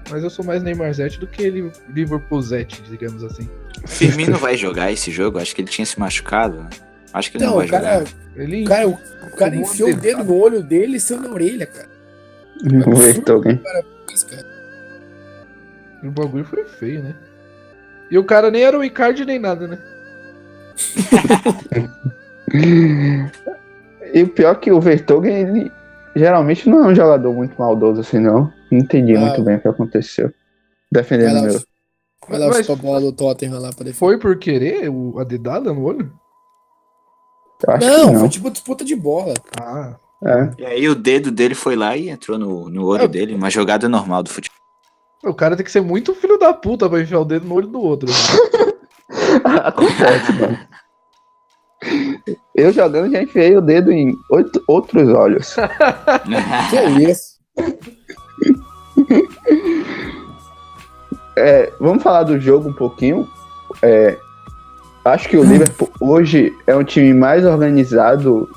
Mas eu sou mais Neymarzete do que Liverpoolzete, digamos assim. Firmino vai jogar esse jogo? Acho que ele tinha se machucado, né? Acho que ele não vai jogar. O cara enfiou o dedo no olho dele e saiu na orelha, cara. O Vertonghen. Isso, cara. O bagulho foi feio, né? E o cara nem era o Icardi nem nada, né? E o pior é que o Vertonghen, ele geralmente não é um jogador muito maldoso assim, não. Não entendi muito bem o que aconteceu. Defendendo meu. Vai lá chutar a bola do Tottenham lá pra defender. Foi por querer a dedada no olho? Eu acho que Não, não. foi tipo disputa de bola. Ah, É. E aí o dedo dele foi lá e entrou no olho dele. Uma jogada normal do futebol. o cara tem que ser muito filho da puta pra enfiar o dedo no olho do outro. Acontece, mano. Eu jogando já enfiei o dedo em outros olhos. Que isso? Vamos falar do jogo um pouquinho. Acho que o Liverpool hoje é um time mais organizado.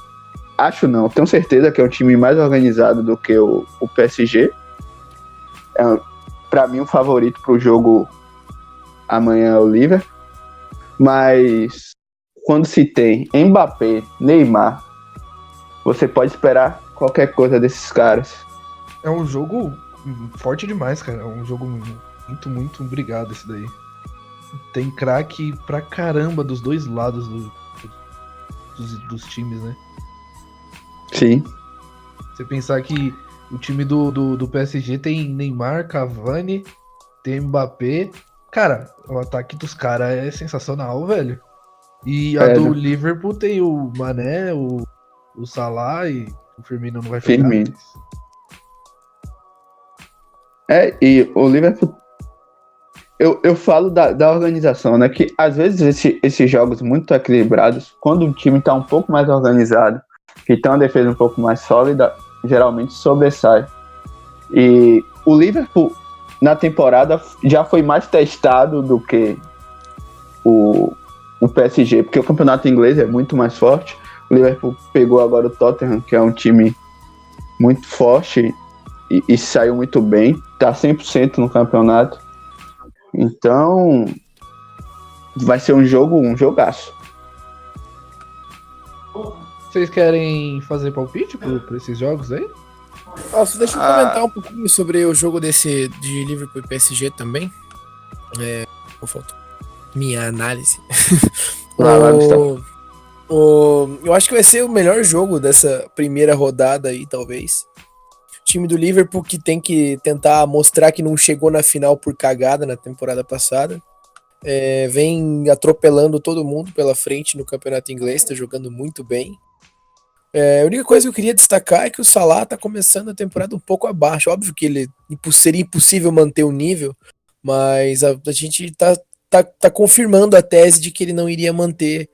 Acho não, tenho certeza que é um time mais organizado do que o PSG. Pra mim, o favorito pro jogo amanhã é o Liverpool. Mas quando se tem Mbappé, Neymar, você pode esperar qualquer coisa desses caras. É um jogo forte demais, cara. É um jogo muito, muito obrigado esse daí. Tem craque pra caramba dos dois lados dos times, né? Sim. Você pensar que o time do PSG tem Neymar, Cavani, tem Mbappé. Cara, o ataque dos caras é sensacional, velho. E a do Liverpool tem o Mané, o Salah e o Firmino não vai jogar. Firmino. E o Liverpool. Eu falo da organização, né? Que às vezes esses jogos muito equilibrados, quando um time tá um pouco mais organizado, que tem uma defesa um pouco mais sólida, geralmente sobressai. E o Liverpool, na temporada, já foi mais testado do que o PSG, porque o campeonato inglês é muito mais forte. O Liverpool pegou agora o Tottenham, que é um time muito forte e saiu muito bem, tá 100% no campeonato. Então, vai ser um jogaço. Vocês querem fazer palpite pra esses jogos aí? Nossa, deixa eu comentar um pouquinho sobre o jogo de Liverpool e PSG também. Minha análise. Eu acho que vai ser o melhor jogo dessa primeira rodada aí, talvez. O time do Liverpool que tem que tentar mostrar que não chegou na final por cagada na temporada passada. Vem atropelando todo mundo pela frente no campeonato inglês, tá jogando muito bem. A única coisa que eu queria destacar é que o Salah tá começando a temporada um pouco abaixo. Óbvio que seria impossível manter o nível, mas a gente tá confirmando a tese de que ele não iria manter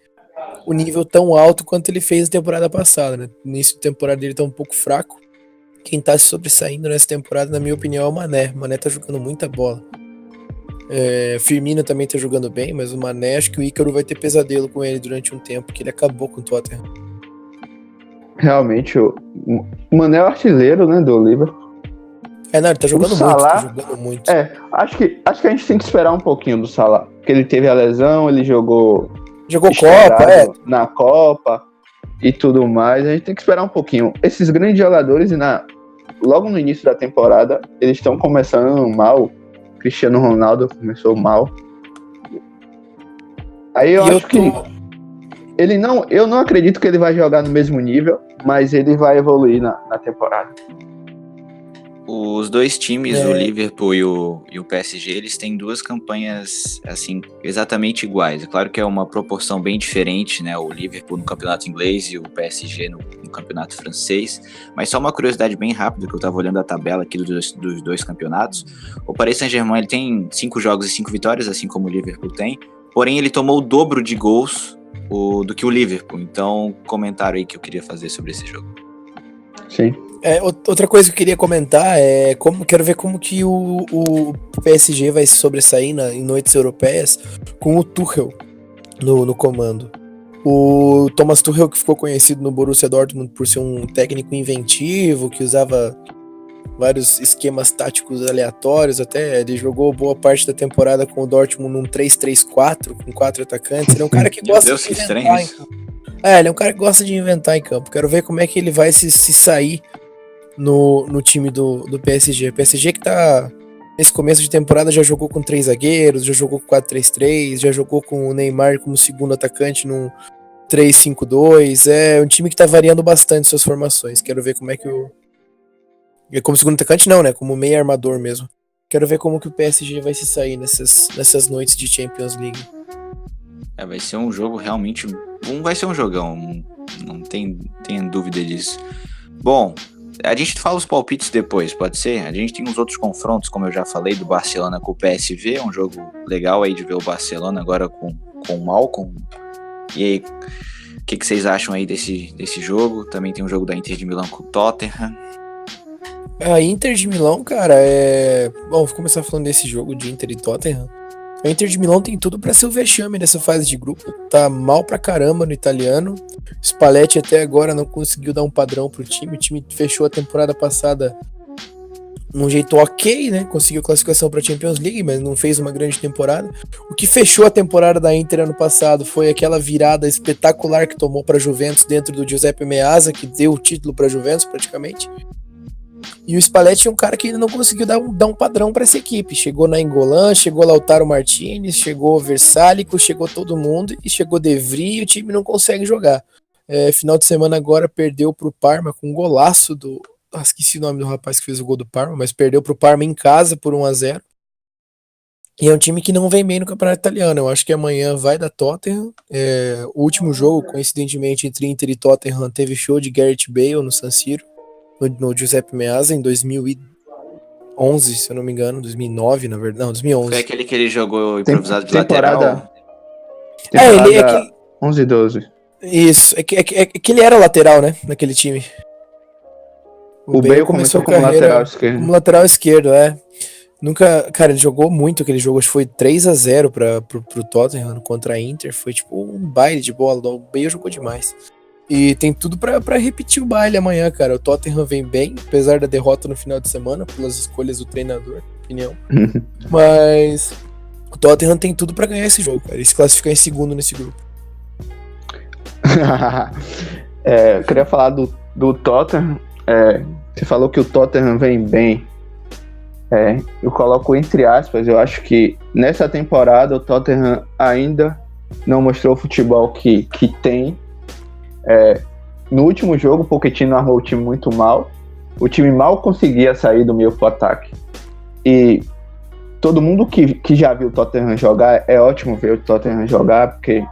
o nível tão alto quanto ele fez na temporada passada, né? No início da temporada ele tá um pouco fraco. Quem tá se sobressaindo nessa temporada, na minha opinião, é o Mané. O Mané tá jogando muita bola. Firmino também tá jogando bem, mas o Mané, acho que o Ícaro vai ter pesadelo com ele durante um tempo, porque ele acabou com o Tottenham. Realmente, o Mané é o artilheiro, né, do Liverpool. Não, ele tá jogando Salah, muito. Acho que a gente tem que esperar um pouquinho do Salah, porque ele teve a lesão, ele jogou Copa, na Copa e tudo mais. A gente tem que esperar um pouquinho. Esses grandes jogadores, logo no início da temporada, eles estão começando mal. Cristiano Ronaldo começou mal. Aí eu acho que eu não acredito que ele vai jogar no mesmo nível, mas ele vai evoluir na temporada. Os dois times, o Liverpool e o PSG, eles têm duas campanhas assim exatamente iguais. É claro que é uma proporção bem diferente, né? O Liverpool no campeonato inglês e o PSG no campeonato francês. Mas só uma curiosidade bem rápida, que eu estava olhando a tabela aqui dos dois campeonatos. O Paris Saint-Germain ele tem 5 jogos e 5 vitórias, assim como o Liverpool tem. Porém, ele tomou o dobro de gols do que o Liverpool. Então, comentário aí que eu queria fazer sobre esse jogo. Sim. Outra coisa que eu queria comentar quero ver como que o PSG vai se sobressair em noites europeias com o Tuchel no comando. O Thomas Tuchel, que ficou conhecido no Borussia Dortmund por ser um técnico inventivo, que usava vários esquemas táticos aleatórios, até ele jogou boa parte da temporada com o Dortmund num 3-3-4, com 4 atacantes. Ele é um cara que gosta de inventar em campo. Ele é um cara que gosta de inventar em campo. Quero ver como é que ele vai se sair no time do PSG. O PSG que tá nesse começo de temporada já jogou com 3 zagueiros, já jogou com 4-3-3, já jogou com o Neymar como segundo atacante no 3-5-2. É um time que tá variando bastante suas formações. Quero ver como é que como segundo atacante não, né? Como meio armador mesmo. Quero ver como que o PSG vai se sair nessas noites de Champions League. Vai ser um jogo realmente... vai ser um jogão, não tem dúvida disso. Bom, a gente fala os palpites depois, pode ser? A gente tem uns outros confrontos, como eu já falei, do Barcelona com o PSV, um jogo legal aí de ver o Barcelona agora com o Malcom. E aí, o que vocês acham aí desse jogo? Também tem um jogo da Inter de Milão com o Tottenham. A Inter de Milão, cara, Bom, vou começar falando desse jogo de Inter e Tottenham. A Inter de Milão tem tudo pra ser o vexame nessa fase de grupo. Tá mal pra caramba no italiano. Spalletti até agora não conseguiu dar um padrão pro time. O time fechou a temporada passada num jeito ok, né? Conseguiu classificação pra Champions League, mas não fez uma grande temporada. O que fechou a temporada da Inter ano passado foi aquela virada espetacular que tomou pra Juventus dentro do Giuseppe Meazza, que deu o título pra Juventus praticamente. E o Spalletti é um cara que ainda não conseguiu dar um padrão para essa equipe. Chegou na Engolan, chegou Lautaro Martinez, chegou Versálico, chegou todo mundo e chegou De Vrij e o time não consegue jogar. Final de semana agora perdeu pro Parma com um golaço do... esqueci o nome do rapaz que fez o gol do Parma, mas perdeu pro Parma em casa por 1-0. E é um time que não vem bem no campeonato italiano. Eu acho que amanhã vai dar Tottenham. O último jogo, coincidentemente, entre Inter e Tottenham, teve show de Gareth Bale no San Siro, no Giuseppe Meazza, em 2011, se eu não me engano. 2009, na verdade. Não, 2011. Foi aquele que ele jogou improvisado de Temporada- lateral? Temporada 11 e 12. Isso, é que ele era lateral, né, naquele time. O Bale começou como lateral esquerdo. Como lateral esquerdo, Nunca, cara, ele jogou muito aquele jogo, acho que foi 3-0 pro Tottenham contra a Inter, foi tipo um baile de bola, o Bale jogou demais. E tem tudo pra repetir o baile amanhã, cara. O Tottenham vem bem, apesar da derrota no final de semana, pelas escolhas do treinador, opinião. Mas o Tottenham tem tudo pra ganhar esse jogo, cara, e se classificar em segundo nesse grupo. Eu queria falar do Tottenham. Você falou que o Tottenham vem bem. Eu coloco entre aspas. Eu acho que nessa temporada o Tottenham ainda não mostrou o futebol que tem. No último jogo o Pochettino armou o time muito mal. O time mal conseguia sair do meio pro ataque. E todo mundo que já viu o Tottenham jogar, é ótimo ver o Tottenham jogar, porque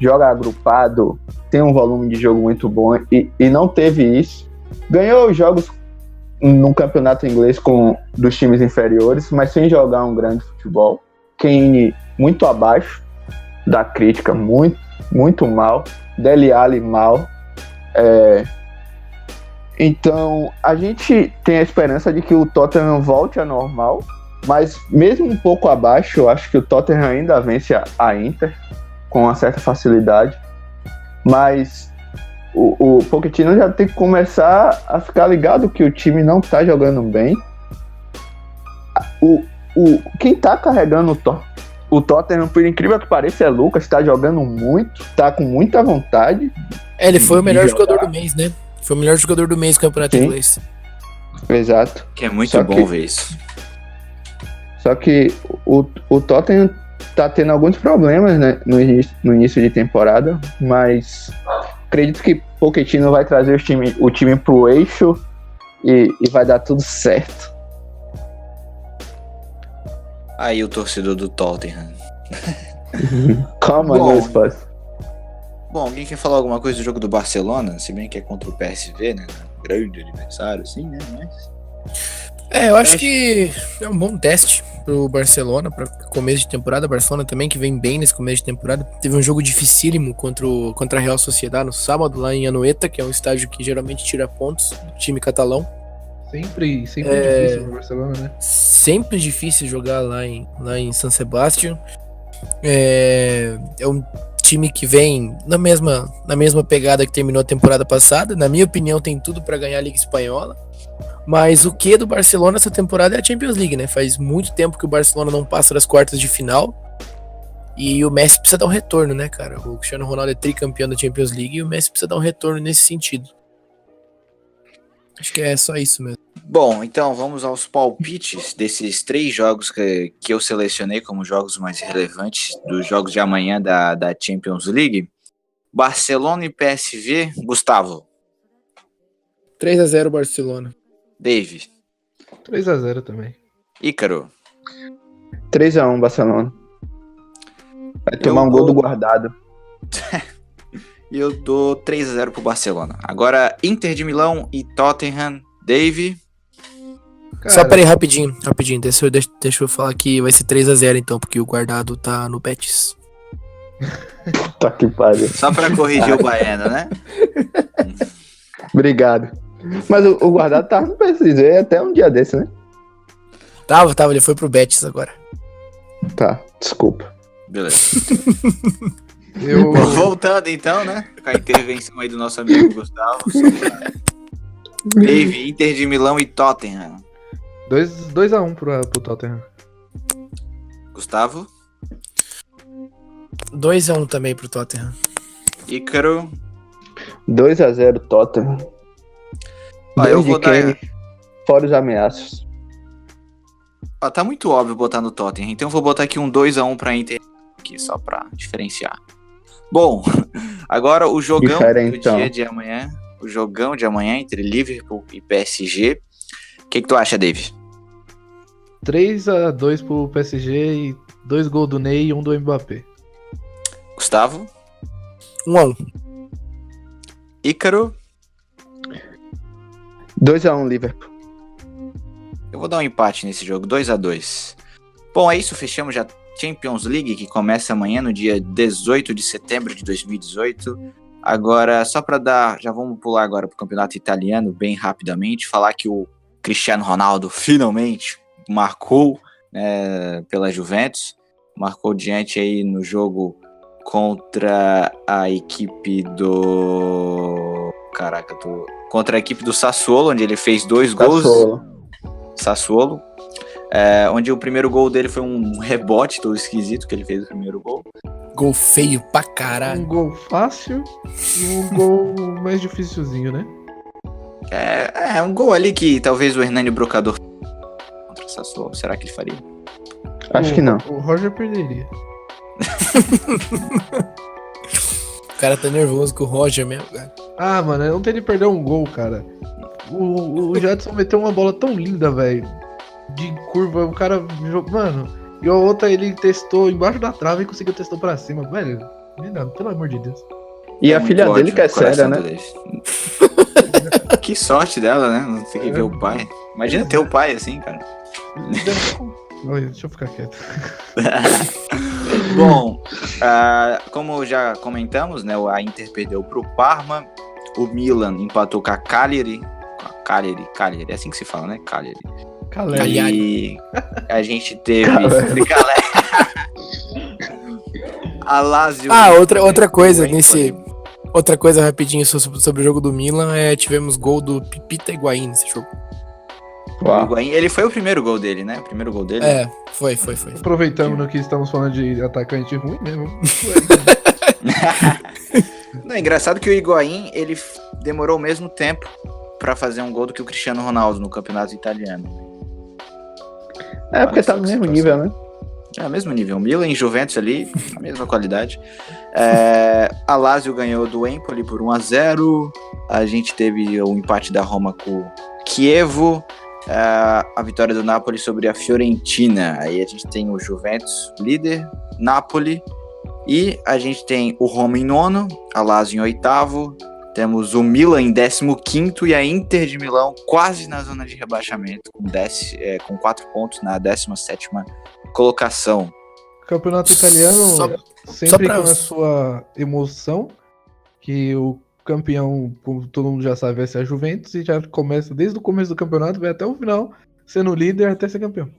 joga agrupado, tem um volume de jogo muito bom e não teve isso. Ganhou os jogos no campeonato inglês dos times inferiores, mas sem jogar um grande futebol. Kane muito abaixo da crítica, muito, muito mal. Dele Alli mal. Então a gente tem a esperança de que o Tottenham volte ao normal, mas mesmo um pouco abaixo, eu acho que o Tottenham ainda vence a Inter com uma certa facilidade, mas o Pochettino já tem que começar a ficar ligado que o time não tá jogando bem. Quem tá carregando o Tottenham, por incrível que pareça, é Lucas, tá jogando muito, tá com muita vontade. Ele foi o melhor jogador do mês, né? Foi o melhor jogador do mês do campeonato inglês. Exato. Que é muito bom ver isso. Só que o Tottenham tá tendo alguns problemas, né, no início de temporada, mas acredito que Pochettino vai trazer o time pro eixo e vai dar tudo certo. Aí o torcedor do Tottenham. Calma, meu espaço. Bom, alguém quer falar alguma coisa do jogo do Barcelona? Se bem que é contra o PSV, né? Grande adversário, sim, né? Mas... eu acho que é um bom teste pro Barcelona, para começo de temporada. Barcelona também, que vem bem nesse começo de temporada. Teve um jogo dificílimo contra a Real Sociedad no sábado, lá em Anoeta, que é um estádio que geralmente tira pontos do time catalão. Sempre difícil pro Barcelona, né? Sempre difícil jogar lá em San Sebastián. É um time que vem na mesma pegada que terminou a temporada passada. Na minha opinião, tem tudo para ganhar a Liga Espanhola. Mas o que do Barcelona essa temporada é a Champions League, né? Faz muito tempo que o Barcelona não passa das quartas de final. E o Messi precisa dar um retorno, né, cara? O Cristiano Ronaldo é tricampeão da Champions League e o Messi precisa dar um retorno nesse sentido. Acho que é só isso mesmo. Bom, então vamos aos palpites desses 3 jogos que eu selecionei como jogos mais relevantes dos jogos de amanhã da Champions League. Barcelona e PSV. Gustavo. 3-0 Barcelona. Dave. 3-0 também. Ícaro. 3-1 Barcelona. Vai tomar um gol do guardado. E eu dou 3-0 pro Barcelona. Agora, Inter de Milão e Tottenham. Dave. Cara, Só peraí, rapidinho. Deixa eu falar que vai ser 3-0 então, porque o guardado tá no Betis. Tá que pariu. Só pra corrigir o Baiano, né? Obrigado. Mas o guardado tava no PSV até um dia desse, né? Tava, ele foi pro Betis agora. Tá, desculpa. Beleza. eu... Voltando então, né? Com a intervenção aí do nosso amigo Gustavo. Dave, Inter de Milão e Tottenham. 2-1 pro Tottenham. Gustavo. 2-1 também pro Tottenham. Ícaro. 2-0 Tottenham. Eu Dois de vou dar... Kane. fora os ameaços. Ó, tá muito óbvio botar no Tottenham, então eu vou botar aqui um 2-1 pra Inter, aqui só pra diferenciar. Bom, agora o jogão Diferentão. do dia de amanhã, o jogão de amanhã entre Liverpool e PSG. O que tu acha, Dave? 3-2 pro PSG e 2 gols do Ney e 1 do Mbappé. Gustavo? 1-1. Ícaro? 2-1 Liverpool. Eu vou dar um empate nesse jogo, 2-2. Bom, é isso, fechamos já Champions League, que começa amanhã, no dia 18 de setembro de 2018. Agora, só para dar... Já vamos pular agora pro campeonato italiano, bem rapidamente. Falar que o Cristiano Ronaldo finalmente marcou pela Juventus. Marcou diante aí no jogo contra a equipe do... Contra a equipe do Sassuolo, onde ele fez 2 gols. Sassuolo. Onde o primeiro gol dele foi um rebote todo esquisito, que ele fez o primeiro gol. Gol feio pra caralho. Um gol fácil e um gol mais dificilzinho, né? Um gol ali que talvez o Hernani Brocador contra o Sassuolo. Será que ele faria? Acho que não. O Roger perderia. O cara tá nervoso com o Roger mesmo, cara. Ah, mano, ontem ele perdeu um gol, cara. O Jadson meteu uma bola tão linda, velho. De curva, o cara jogou. Mano, e a outra ele testou embaixo da trave e conseguiu testar pra cima, velho. Não, pelo amor de Deus. E a filha dele que é séria, né? Que sorte dela, né? Não tem que ver o pai. Imagina ter o pai assim, cara. Olha, deixa eu ficar quieto. Bom, como já comentamos, né? A Inter perdeu pro Parma. O Milan empatou com a Cagliari. Cagliari, é assim que se fala, né? Cagliari. E a gente teve... a Lazio... outra coisa nesse... Outra coisa rapidinho sobre o jogo do Milan tivemos gol do Pipita Higuaín nesse jogo. O Higuaín, ele foi o primeiro gol dele, né? O primeiro gol dele. Foi. Aproveitando no que estamos falando de atacante ruim mesmo. Não, é engraçado que o Higuaín, ele demorou o mesmo tempo pra fazer um gol do que o Cristiano Ronaldo no campeonato italiano. Porque tá no mesmo nível, né? É o mesmo nível. Milan e Juventus ali, a mesma qualidade. A Lazio ganhou do Empoli por 1-0. A gente teve o empate da Roma com o Chievo. A vitória do Napoli sobre a Fiorentina. Aí a gente tem o Juventus líder, Napoli. E a gente tem o Roma em 9º, a Lazio em 8º. Temos o Milan em 15º e a Inter de Milão quase na zona de rebaixamento, com 4 pontos na 17ª colocação. Campeonato italiano sempre com a sua emoção, que o campeão, como todo mundo já sabe, vai ser a Juventus, e já começa desde o começo do campeonato, vai até o final, sendo líder até ser campeão.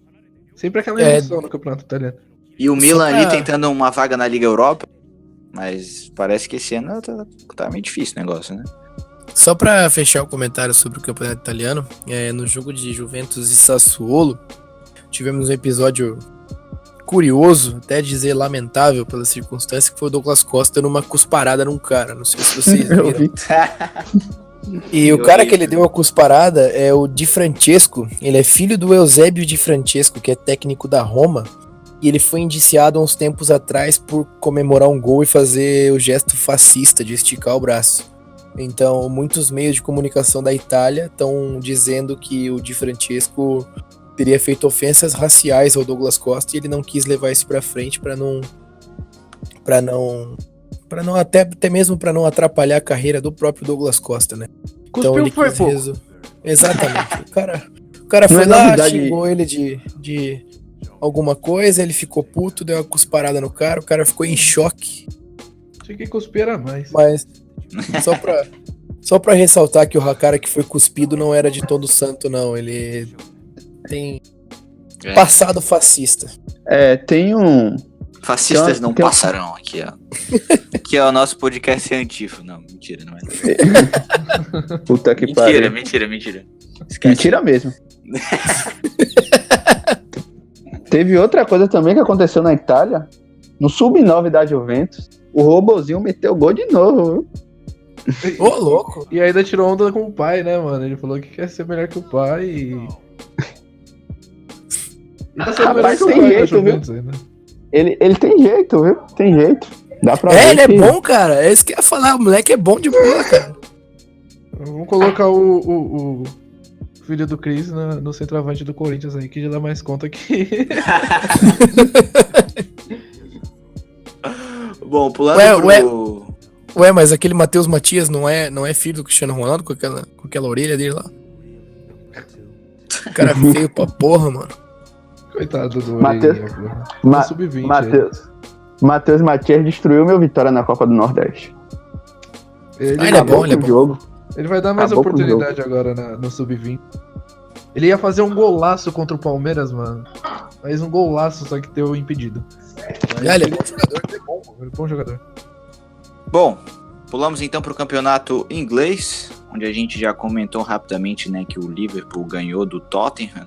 Sempre aquela emoção no campeonato italiano. E o Milan ali tentando uma vaga na Liga Europa, mas parece que esse ano tá meio difícil o negócio, né? Só pra fechar o comentário sobre o campeonato italiano, no jogo de Juventus e Sassuolo, tivemos um episódio curioso, até dizer lamentável pela circunstância, que foi o Douglas Costa numa cusparada num cara. Não sei se vocês viram. E o cara que ele deu a cusparada é o Di Francesco. Ele é filho do Eusébio Di Francesco, que é técnico da Roma. E ele foi indiciado há uns tempos atrás por comemorar um gol e fazer o gesto fascista de esticar o braço. Então, muitos meios de comunicação da Itália estão dizendo que o Di Francesco teria feito ofensas raciais ao Douglas Costa e ele não quis levar isso pra frente para não até mesmo para não atrapalhar a carreira do próprio Douglas Costa, né? Cuspiu, ele foi quis pouco. Exatamente. O cara foi lá, xingou ele de alguma coisa, ele ficou puto, deu uma cusparada no cara, o cara ficou em choque. Tinha que cuspir a mais. Mas só pra ressaltar que o cara que foi cuspido não era de todo santo, não. Ele tem passado fascista. Tem um... Fascistas não passarão aqui, ó. Aqui é o nosso podcast científico. Não, mentira, não é. Puta que pariu. Mentira. Esquece. Mentira mesmo. Teve outra coisa também que aconteceu na Itália. No Sub-9 da Juventus, o Robozinho meteu gol de novo, viu? Ô, louco. E ainda tirou onda com o pai, né, mano? Ele falou que quer ser melhor que o pai e tá sendo melhor Rapaz, que o tem pai da jeito, viu? Juventus ainda. Ele tem jeito, viu? Tem jeito. Dá pra ver Ele é que- bom, cara. É isso que eu ia falar. O moleque é bom de bola, cara. Vamos colocar o filho do Chris no centroavante do Corinthians aí, que já dá mais conta que. Bom, pulando Ué, pro... Ué, mas aquele Matheus Matias não é filho do Cristiano Ronaldo com aquela orelha dele lá? Cara feio pra porra, mano. Coitado do Matheus- Orelhinha, porra. Ma- Sub-20. Matheus Matias destruiu meu Vitória na Copa do Nordeste. Ele, Ah, ele é Acabou bom, ele é com o bom. jogo. ele vai dar mais Acabou com o oportunidade agora no Sub-20. Ele ia fazer um golaço contra o Palmeiras, mano. Faz um golaço, só que deu impedido. Mas Ele é bom jogador. ele é bom jogador. Bom, pulamos então para o campeonato inglês, onde a gente já comentou rapidamente, né, que o Liverpool ganhou do Tottenham.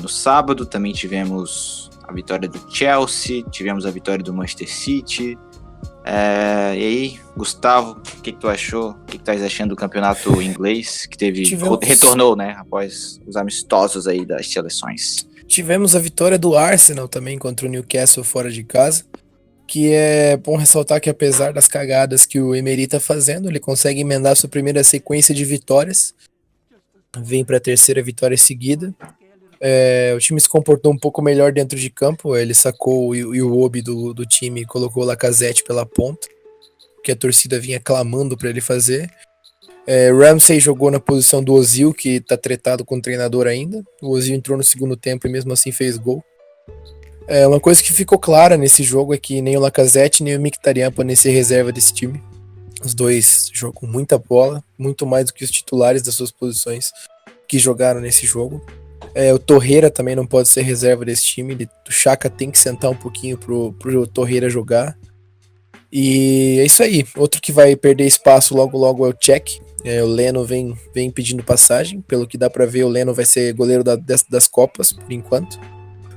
No sábado também tivemos a vitória do Chelsea, tivemos a vitória do Manchester City. E aí, Gustavo, o que tu achou? O que tu estás achando do campeonato inglês, que retornou, né, após os amistosos aí das seleções? Tivemos a vitória do Arsenal também contra o Newcastle fora de casa. Que é bom ressaltar que apesar das cagadas que o Emery tá fazendo, ele consegue emendar sua primeira sequência de vitórias. Vem para a terceira vitória seguida. O time se comportou um pouco melhor dentro de campo. Ele sacou o Iwobi do time e colocou o Lacazette pela ponta, que a torcida vinha clamando para ele fazer. Ramsey jogou na posição do Ozil, que tá tretado com o treinador ainda. O Ozil entrou no segundo tempo e mesmo assim fez gol. Uma coisa que ficou clara nesse jogo é que nem o Lacazette nem o Mkhitaryan podem ser reserva desse time. Os dois jogam muita bola, muito mais do que os titulares das suas posições que jogaram nesse jogo. O Torreira também não pode ser reserva desse time. O Xhaka tem que sentar um pouquinho pro Torreira jogar. E é isso aí. Outro que vai perder espaço logo logo é o Cech. O Leno vem pedindo passagem. Pelo que dá pra ver, o Leno vai ser goleiro das Copas, por enquanto.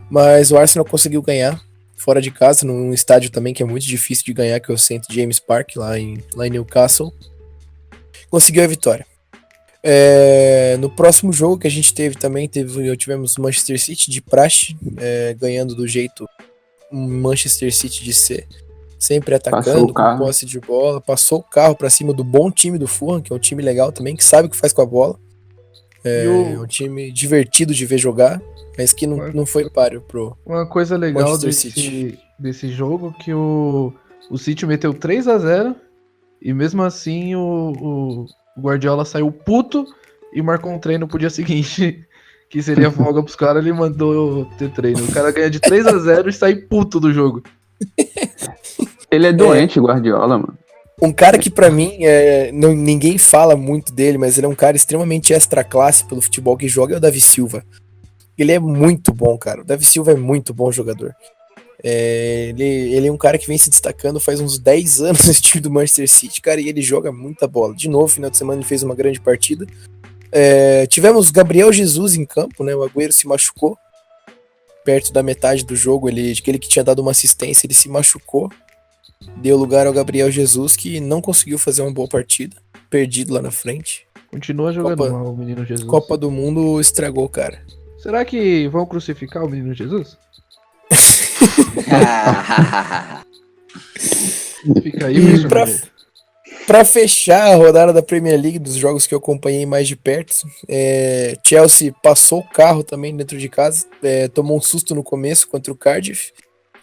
Mas o Arsenal conseguiu ganhar fora de casa, num estádio também que é muito difícil de ganhar, que é o St. James Park, lá em Newcastle. Conseguiu a vitória. No próximo jogo que a gente teve também, tivemos Manchester City de praxe, ganhando do jeito Manchester City de ser. Sempre Passou atacando, o carro. com posse de bola. Passou o carro pra cima do bom time do Fulham, que é um time legal também, que sabe o que faz com a bola. É um time divertido de ver jogar, mas que não foi páreo pro Uma coisa legal Manchester desse jogo que o City meteu 3-0 e mesmo assim o Guardiola saiu puto e marcou um treino pro dia seguinte, que seria folga pros caras, ele mandou ter treino. O cara ganha de 3-0 e sai puto do jogo. Ele é doente, Guardiola, mano. Um cara que pra mim, ninguém fala muito dele, mas ele é um cara extremamente extra classe pelo futebol que joga, é o Davi Silva. Ele é muito bom, cara. O Davi Silva é muito bom jogador. Ele é um cara que vem se destacando faz uns 10 anos nesse time do Manchester City, cara, e ele joga muita bola. De novo, final de semana ele fez uma grande partida. Tivemos Gabriel Jesus em campo, né? O Agüero se machucou perto da metade do jogo. Aquele que tinha dado uma assistência, ele se machucou. Deu lugar ao Gabriel Jesus, que não conseguiu fazer uma boa partida. Perdido lá na frente. Continua jogando Copa- mal o menino Jesus. Copa do Mundo estragou, cara. Será que vão crucificar o menino Jesus? Fica aí, E missionário. Pra fechar a rodada da Premier League, dos jogos que eu acompanhei mais de perto, Chelsea passou o carro também dentro de casa, tomou um susto no começo contra o Cardiff,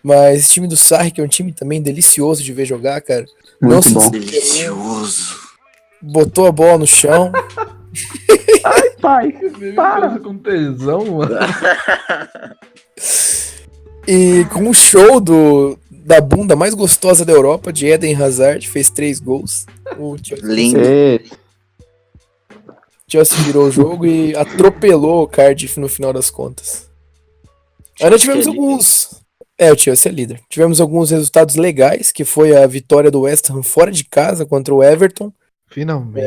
mas esse time do Sarri, que é um time também delicioso de ver jogar, cara, não Muito se bom. Delicioso. botou a bola no chão, Pai, Para com tesão, mano. e com um show da bunda mais gostosa da Europa, de Eden Hazard, fez 3 gols. O Lindo. Chelsea virou o jogo e atropelou o Cardiff no final das contas. Ainda tivemos Chelsea é alguns... o Chelsea é líder. Tivemos alguns resultados legais, que foi a vitória do West Ham fora de casa contra o Everton. Finalmente.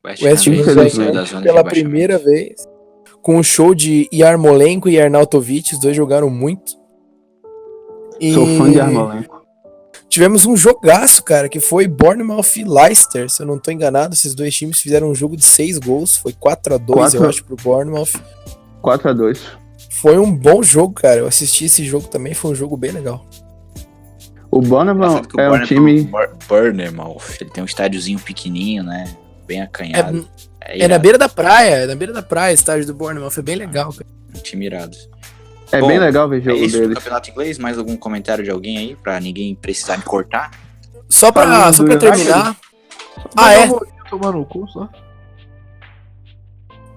O West Ham Infelizmente. ganhou pela primeira vez, com um show de Yarmolenko e Arnautovic, os dois jogaram muito. E Sou fã de Armolenko. tivemos um jogaço, cara, que foi Bournemouth e Leicester. Se eu não tô enganado, esses dois times fizeram um jogo de 6 gols. Foi 4-2, eu acho, pro Bournemouth. 4-2. Foi um bom jogo, cara. Eu assisti esse jogo também, foi um jogo bem legal. O Bournemouth é um time... Bournemouth, ele tem um estádiozinho pequenininho, né? Bem acanhado. É na beira da praia, estádio do Bournemouth. Foi bem legal, cara. Um time irado. É Bom, bem legal ver jogo é isso do deles. campeonato inglês? Mais algum comentário de alguém aí? Pra ninguém precisar me cortar? Só pra Falando do terminar... Tomar no cu, só.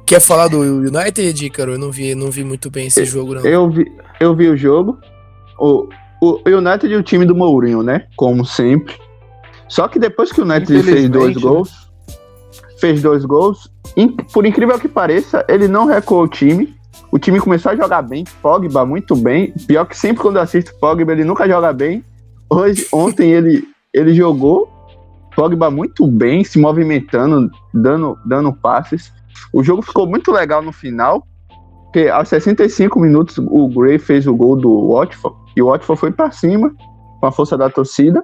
Quer falar do United, Ícaro? Eu não vi muito bem esse jogo, não. Eu vi o jogo. O United é o time do Mourinho, né? Como sempre. Só que depois que o United fez dois gols, por incrível que pareça, ele não recuou o time. O time começou a jogar bem, Pogba muito bem. Pior que sempre quando eu assisto Pogba, ele nunca joga bem. Ontem ele jogou Pogba muito bem, se movimentando, dando passes. O jogo ficou muito legal no final, porque aos 65 minutos o Gray fez o gol do Watford, e o Watford foi pra cima, com a força da torcida.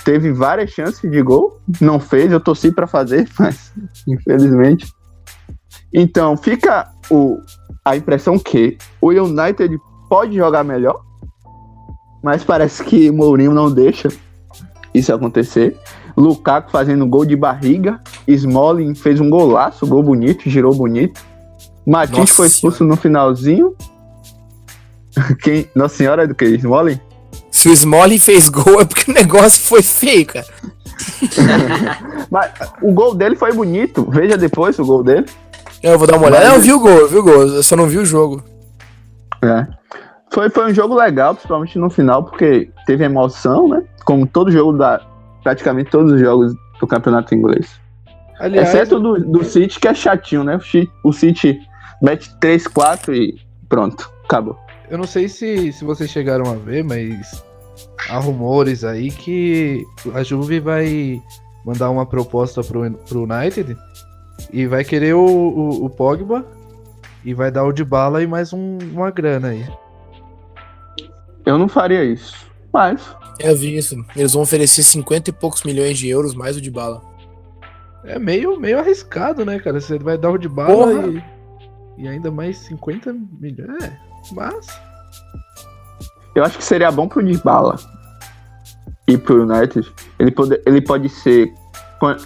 Teve várias chances de gol, não fez, eu torci pra fazer, mas infelizmente. Então fica a impressão que o United pode jogar melhor, mas parece que o Mourinho não deixa isso acontecer. Lukaku fazendo gol de barriga, Smalling fez um golaço, gol bonito, girou bonito. Matisse foi expulso no finalzinho. Nossa Senhora do que? Smalling? Se o Smalling fez gol é porque o negócio foi feio, cara. Mas o gol dele foi bonito, veja depois o gol dele. Eu vou dar uma olhada. Eu vi o gol, eu só não vi o jogo. É. Foi um jogo legal, principalmente no final, porque teve emoção, né? Como todo jogo praticamente todos os jogos do campeonato inglês. Aliás, exceto do City, que é chatinho, né? O City mete 3-4 e pronto, acabou. eu não sei se vocês chegaram a ver, mas há rumores aí que a Juve vai mandar uma proposta pro United e vai querer o Pogba e vai dar o Dybala e mais uma grana aí. Eu não faria isso, mas... Eu vi isso. Eles vão oferecer 50 e poucos milhões de euros mais o Dybala. É meio arriscado, né, cara? Você vai dar o Dybala Porra. e ainda mais 50 milhões. É, mas... Eu acho que seria bom pro Dybala e pro United. Ele pode ser...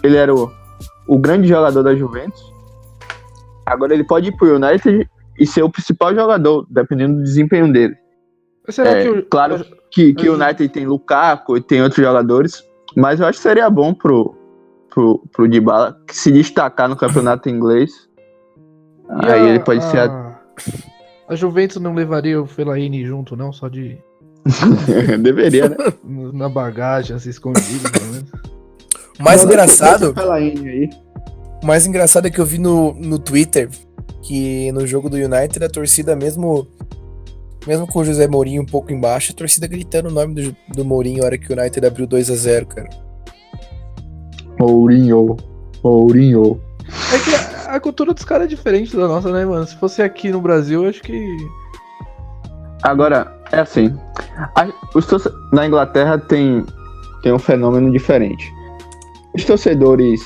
Ele era o grande jogador da Juventus. Agora ele pode ir pro United e ser o principal jogador, dependendo do desempenho dele. Será Claro que o United tem Lukaku e tem outros jogadores, mas eu acho que seria bom pro Dybala se destacar no campeonato inglês. Aí ele pode ser... A Juventus não levaria o Fellaini junto, não? Só de... Deveria, né? na bagagem, assim, escondido, pelo menos. O mais engraçado... Aí. O mais engraçado é que eu vi no Twitter que no jogo do United a torcida, mesmo com o José Mourinho um pouco embaixo, a torcida gritando o nome do Mourinho na hora que o United abriu 2-0, cara. Mourinho. É que a cultura dos caras é diferente da nossa, né, mano? Se fosse aqui no Brasil, eu acho que... Agora, é assim, na Inglaterra tem um fenômeno diferente. Os torcedores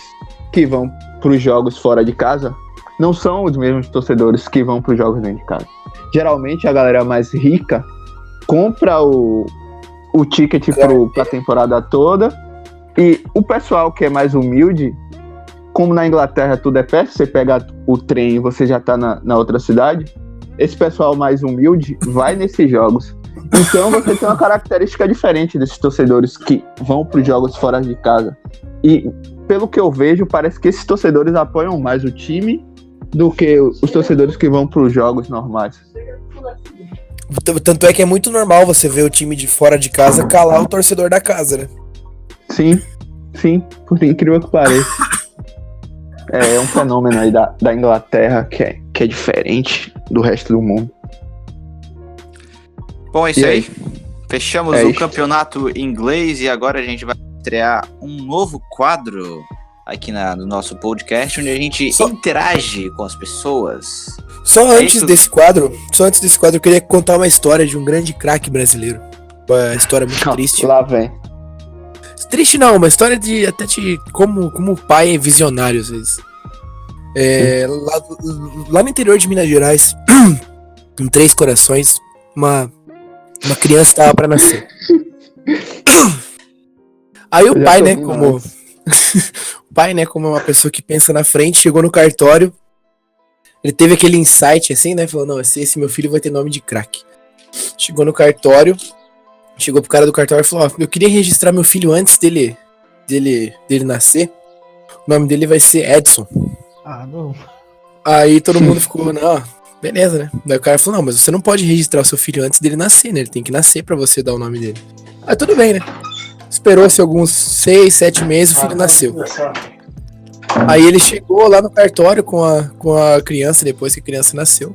que vão para os jogos fora de casa não são os mesmos torcedores que vão para os jogos dentro de casa. Geralmente a galera mais rica compra o ticket para a temporada toda, e o pessoal que é mais humilde, como na Inglaterra tudo é perto, você pega o trem e você já tá na outra cidade, esse pessoal mais humilde vai nesses jogos. Então você tem uma característica diferente desses torcedores que vão para os jogos fora de casa. E pelo que eu vejo, parece que esses torcedores apoiam mais o time do que os torcedores que vão para os jogos normais. Tanto é que é muito normal você ver o time de fora de casa calar o torcedor da casa, né? Sim, por incrível que pareça. É um fenômeno aí da Inglaterra que é diferente do resto do mundo. Bom, é isso aí. Fechamos o isso. campeonato inglês e agora a gente vai estrear um novo quadro aqui no nosso podcast, onde a gente interage com as pessoas. Só antes desse quadro, eu queria contar uma história de um grande craque brasileiro. Uma história muito triste. Lá vem. Triste não, uma história de até de como o pai é visionário às vezes. Lá no interior de Minas Gerais, em Três Corações, uma criança estava para nascer. Aí o pai, né, como o pai, né, como é uma pessoa que pensa na frente, chegou no cartório. Ele teve aquele insight assim, né, falou: "Não, esse meu filho vai ter nome de craque". Chegou no cartório, chegou pro cara do cartório e falou: "Ó, eu queria registrar meu filho antes dele nascer. O nome dele vai ser Edson". Ah, não. Aí todo mundo ficou, não, beleza, né? Daí o cara falou: "Não, mas você não pode registrar o seu filho antes dele nascer, né? Ele tem que nascer pra você dar o nome dele". Aí tudo bem, né? Esperou-se alguns 6, 7 meses, o filho nasceu. Aí ele chegou lá no cartório com a criança, depois que a criança nasceu.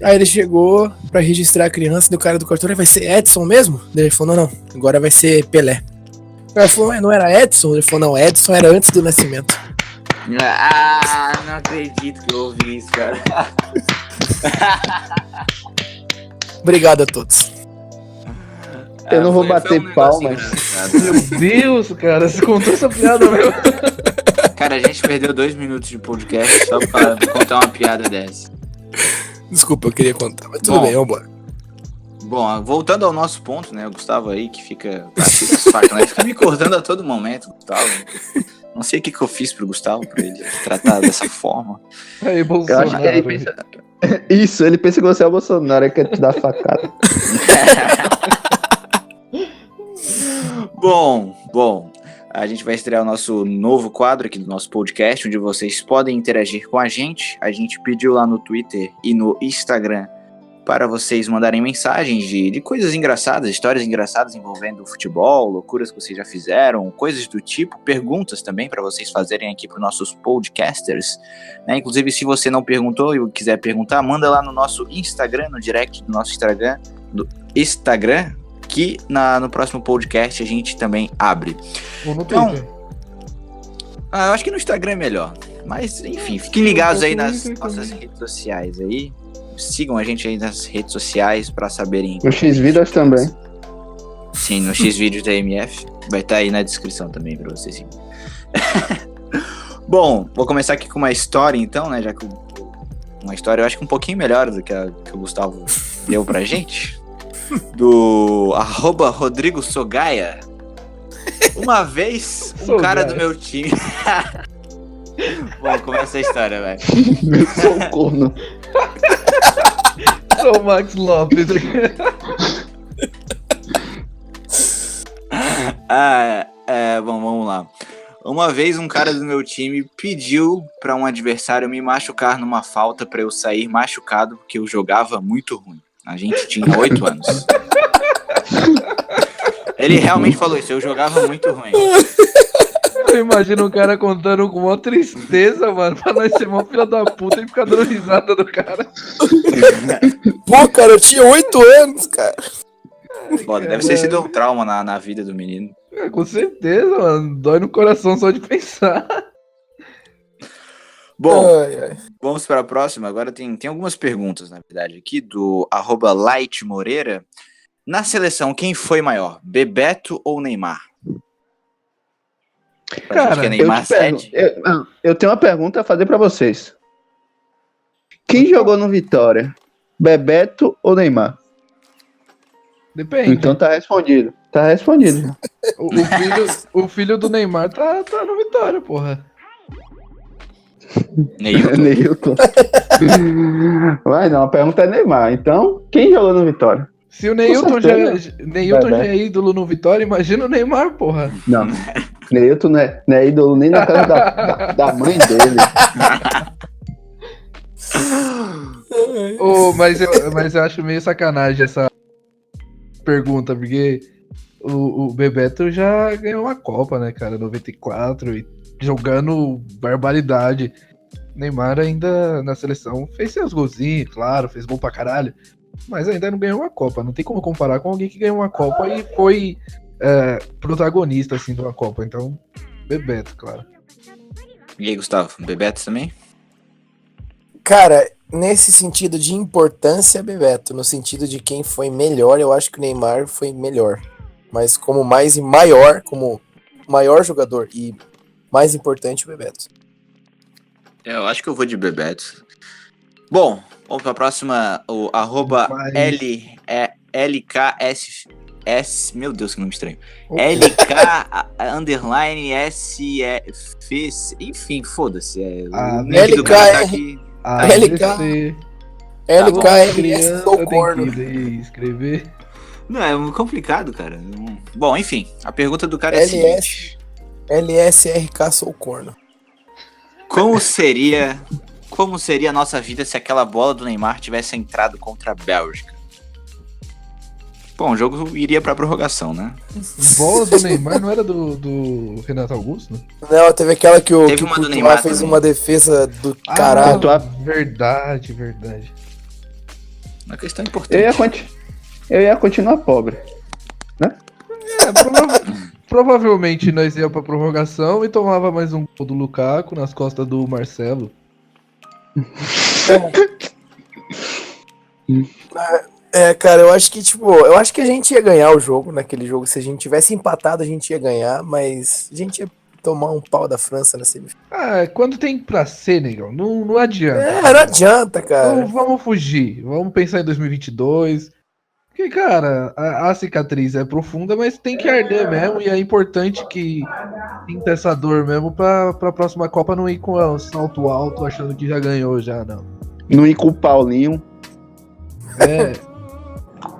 Aí ele chegou pra registrar a criança, e o cara do cartório: "Vai ser Edson mesmo?" Daí ele falou: não, agora vai ser Pelé". O cara falou: "Não era Edson?" Ele falou: "Não, Edson era antes do nascimento". Ah, não acredito que eu ouvi isso, cara. Obrigado a todos. Eu não vou Foi bater um negócio palmas. engraçado. Meu Deus, cara, você contou essa piada mesmo. Cara, a gente perdeu 2 minutos de podcast só pra contar uma piada dessa. Desculpa, eu queria contar, mas tudo Bom. bem, vambora. Bom, voltando ao nosso ponto, né? O Gustavo aí que fica saco, né? Fica me cortando a todo momento, Gustavo. Não sei o que eu fiz pro Gustavo pra ele tratar dessa forma. Aí, Eu Bolsonaro. acho que ele pensa. Isso, ele pensa que você é o Bolsonaro, ele quer te dar facada. Bom, a gente vai estrear o nosso novo quadro aqui do nosso podcast, onde vocês podem interagir com a gente. A gente pediu lá no Twitter e no Instagram para vocês mandarem mensagens de coisas engraçadas, histórias engraçadas envolvendo o futebol, loucuras que vocês já fizeram, coisas do tipo, perguntas também para vocês fazerem aqui para os nossos podcasters, né? Inclusive, se você não perguntou e quiser perguntar, manda lá no nosso Instagram, no direct do nosso Instagram, que no próximo podcast a gente também abre. Ou no Então, Twitter. eu acho que no Instagram é melhor. Mas, enfim, fiquem ligados aí nas Twitter nossas também. redes sociais aí. Sigam a gente aí nas redes sociais pra saberem. No Xvideos também. Sim, no Xvideos da MF. Vai estar aí na descrição também pra vocês seguirem. Bom, vou começar aqui com uma história então, né? Já que uma história eu acho que um pouquinho melhor do que a que o Gustavo deu pra gente. Do @Rodrigo Sogaia. Uma vez, um cara Sogaia. do meu time. Bom, começa a história, velho. Eu sou um corno. Sou o Max Lopes. Bom, vamos lá. Uma vez um cara do meu time pediu pra um adversário me machucar numa falta pra eu sair machucado porque eu jogava muito ruim. A gente tinha 8 anos. Ele realmente falou isso, eu jogava muito ruim. Eu imagino o cara contando com uma tristeza, mano, pra nós ser mó filha da puta e ficar dando risada do cara. Pô, cara, eu tinha 8 anos, cara. Foda, deve ter sido um trauma na vida do menino. É, com certeza, mano. Dói no coração só de pensar. Bom, Ai, ai. vamos para a próxima. Agora tem algumas perguntas, na verdade, aqui do @Light Moreira. Na seleção, quem foi maior? Bebeto ou Neymar? Pra Cara, gente que é Neymar 7. Eu tenho uma pergunta a fazer pra vocês. Quem jogou no Vitória? Bebeto ou Neymar? Depende. Então tá respondido. Tá respondido. O filho do Neymar tá no Vitória, porra. Neilton. Neilton. Vai não, a pergunta é Neymar. Então, quem jogou no Vitória? Se o Neilton já Vai. é ídolo no Vitória, imagina o Neymar, porra. Não. Neilton não é ídolo nem na casa da mãe dele. Mas eu acho meio sacanagem essa pergunta, porque o Bebeto já ganhou uma Copa, né, cara, 94, e jogando barbaridade. Neymar ainda na seleção fez seus golzinhos, claro, fez gol pra caralho, mas ainda não ganhou uma Copa. Não tem como comparar com alguém que ganhou uma Copa e foi protagonista, assim, de uma Copa. Então, Bebeto, claro. E aí, Gustavo? Bebeto também? Cara, nesse sentido de importância, Bebeto, no sentido de quem foi melhor, eu acho que o Neymar foi melhor. Mas como mais e maior, como maior jogador e mais importante, o Bebeto. Eu acho que eu vou de Bebeto. Bom, vamos para a próxima. O arroba LKS. Meu Deus, que nome estranho. LK underline SF. Enfim, foda-se. Ah, o link do LK cara tá aqui. ADC. LKMS do corno. Eu tenho que escrever. Não, é muito complicado, cara. Bom, enfim, a pergunta do cara é a seguinte: LSRK sou corno. Como seria a nossa vida se aquela bola do Neymar tivesse entrado contra a Bélgica? Bom, o jogo iria pra prorrogação, né? Bola do Neymar não era do Renato Augusto? Não, teve aquela que o Teve uma do Courtois Neymar fez também. uma defesa do caralho. Verdade. Uma questão Eu importante. ia continuar pobre. Provavelmente nós ia pra prorrogação e tomava mais um gol do Lukaku nas costas do Marcelo. Cara, eu acho que a gente ia ganhar o jogo naquele jogo. Se a gente tivesse empatado, a gente ia ganhar, mas a gente ia tomar um pau da França na semifinal. Quando tem pra ser, negão, não adianta. Não adianta, Então cara. vamos fugir, vamos pensar em 2022. Porque, cara, a cicatriz é profunda, mas tem que arder mesmo. E é importante que sinta essa dor mesmo pra próxima Copa não ir com o salto alto achando que já ganhou, já não. Não ir com o Paulinho. É,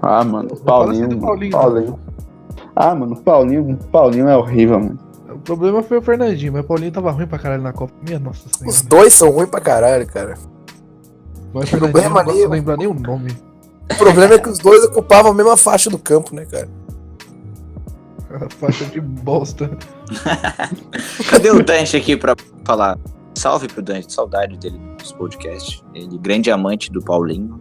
Ah, mano, fala assim do Paulinho. Ah, mano, Paulinho é horrível, mano. o problema foi o Fernandinho, mas o Paulinho tava ruim pra caralho na Copa. Minha nossa senhora. Os dois são ruins pra caralho, cara. Mas o problema Fernandinho não posso ali- lembrar nem o nome. O problema é que os dois ocupavam a mesma faixa do campo, né, cara? A faixa de bosta. Cadê o Dante aqui pra falar? Salve pro Dante, saudade dele no nosso podcast. Ele, grande amante do Paulinho.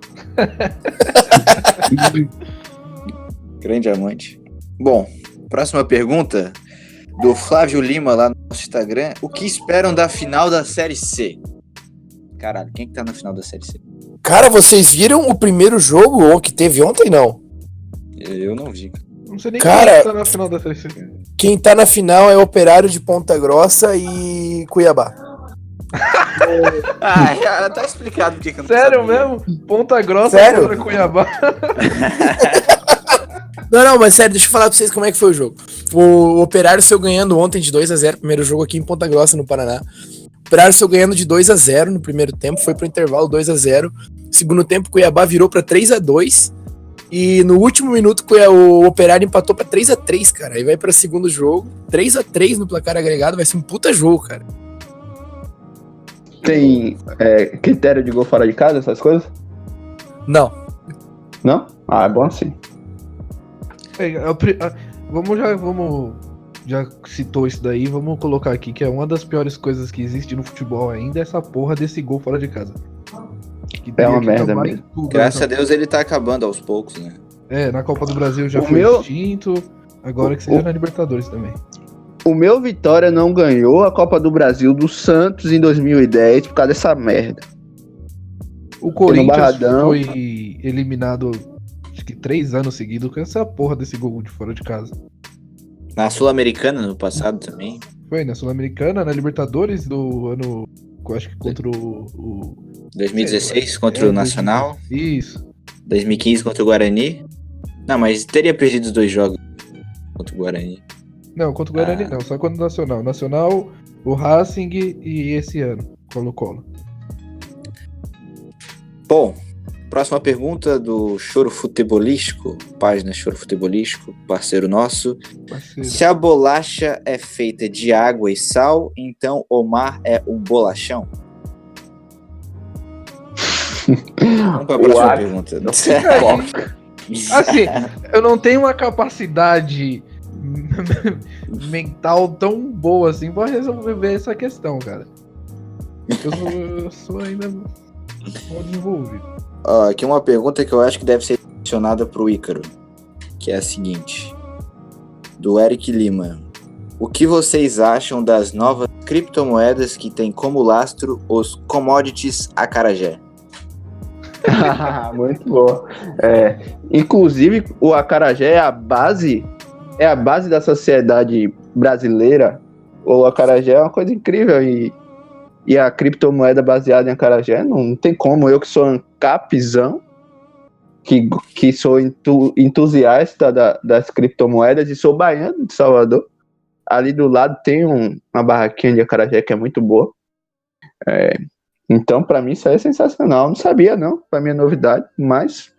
Grande amante. Bom, próxima pergunta do Flávio Lima lá no nosso Instagram. O que esperam da final da Série C? Caralho, quem que tá na final da Série C? Cara, vocês viram o primeiro jogo que teve ontem, não? Eu não vi. Não sei nem Cara- quem tá na final da Série C. Quem tá na final é Operário de Ponta Grossa e Cuiabá. Ah, cara, tá explicado porque que eu não Sério sabia. mesmo? Ponta Grossa Sério? contra Cuiabá. Não, mas sério, deixa eu falar pra vocês como é que foi o jogo. O Operário saiu ganhando ontem de 2-0, primeiro jogo aqui em Ponta Grossa, no Paraná. O Operário saiu ganhando de 2-0 no primeiro tempo, foi pro intervalo 2-0. Segundo tempo, Cuiabá virou pra 3-2. E no último minuto, o Operário empatou pra 3-3, cara. Aí vai pra segundo jogo, 3-3 no placar agregado, vai ser um puta jogo, cara. Tem critério de gol fora de casa, essas coisas? Não. Não? Ah, é bom assim. Vamos. Já citou isso daí, vamos colocar aqui que é uma das piores coisas que existe no futebol ainda, essa porra desse gol fora de casa. Que É uma teria que merda acabar em mesmo. tudo, Graças né? a Deus ele tá acabando aos poucos, né? Na Copa do Brasil já O foi meu- extinto, agora que seja na Libertadores também. O meu Vitória não ganhou a Copa do Brasil do Santos em 2010 por causa dessa merda. O Corinthians Barradão. foi eliminado acho que 3 anos seguidos com essa porra desse gol de fora de casa. Na Sul-Americana no passado também. Foi na Sul-Americana, na Libertadores do ano, eu acho que contra o 2016 contra o Nacional. Isso. 2015 contra o Guarani. Não, mas teria perdido os 2 jogos contra o Guarani. Não, contra o Guarani não, só contra o Nacional. Nacional, o Racing e esse ano, Colo-Colo. Bom, próxima pergunta do Choro Futebolístico, página Choro Futebolístico, parceiro nosso. Parceiro. Se a bolacha é feita de água e sal, então o mar é um bolachão? Vamos para a próxima What? pergunta. Assim, eu não tenho uma capacidade mental tão boa assim pra resolver essa questão, cara. Eu sou ainda mal desenvolvido. Ó, aqui uma pergunta que eu acho que deve ser direcionada pro Ícaro, que é a seguinte, do Eric Lima. O que vocês acham das novas criptomoedas que têm como lastro os commodities acarajé? Muito bom. Inclusive, o acarajé é a base da sociedade brasileira. O acarajé é uma coisa incrível e a criptomoeda baseada em acarajé não tem como. Eu que sou ancapzão, que sou entusiasta das criptomoedas e sou baiano de Salvador. Ali do lado tem uma barraquinha de acarajé que é muito boa. Então, pra mim, isso aí é sensacional. Não sabia, não. Pra mim é novidade, mas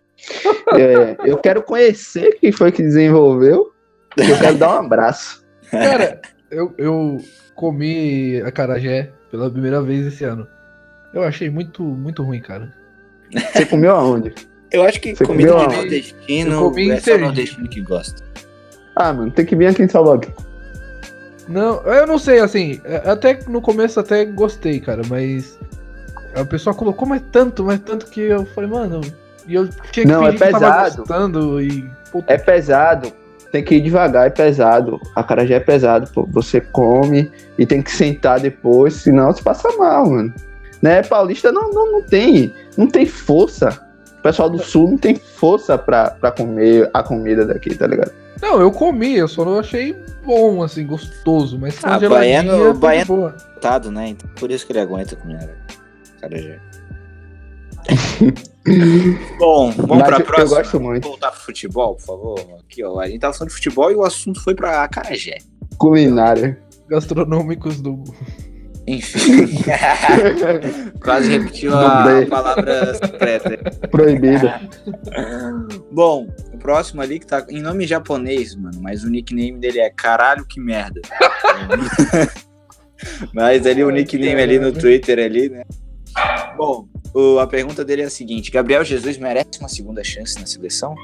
eu quero conhecer quem foi que desenvolveu. E eu quero dar um abraço. Cara, eu comi acarajé pela primeira vez esse ano. Eu achei muito, muito ruim, cara. Você comeu aonde? Eu acho que Você comida comeu de aonde? nordestino Eu comi em é só Sergipe. nordestino que gosta. Ah, mano, tem que vir aqui em Salvador. Não, eu não sei, assim, até no começo até gostei, cara, mas a pessoa colocou mais tanto que eu falei, mano, e eu tinha que Não, é fingir que tava pesado. gostando e... puta, É pesado. Tem que ir devagar, é pesado. Acarajé é pesado, pô. Você come e tem que sentar depois, senão você passa mal, mano. Né? Paulista não tem força. O pessoal do sul não tem força pra comer a comida daqui, tá ligado? Não, eu comi, eu só não achei bom, assim, gostoso, mas Ah, congeladinha baiano- foi de baiano- boa. Tado, né? Então, por isso que ele aguenta comer acarajé. Bom, vamos Mas pra eu próxima. gosto muito. Vamos voltar pro futebol, por favor. Aqui, ó. A gente tava falando de futebol e o assunto foi pra acarajé. Culinária. Gastronômicos do... Enfim. Quase repetiu a palavra secreta. Proibida. Bom, o próximo ali que tá em nome japonês, mano, mas o nickname dele é caralho que merda. Mas ali o nickname ali no Twitter ali, né? Bom, a pergunta dele é a seguinte: Gabriel Jesus merece uma segunda chance na seleção?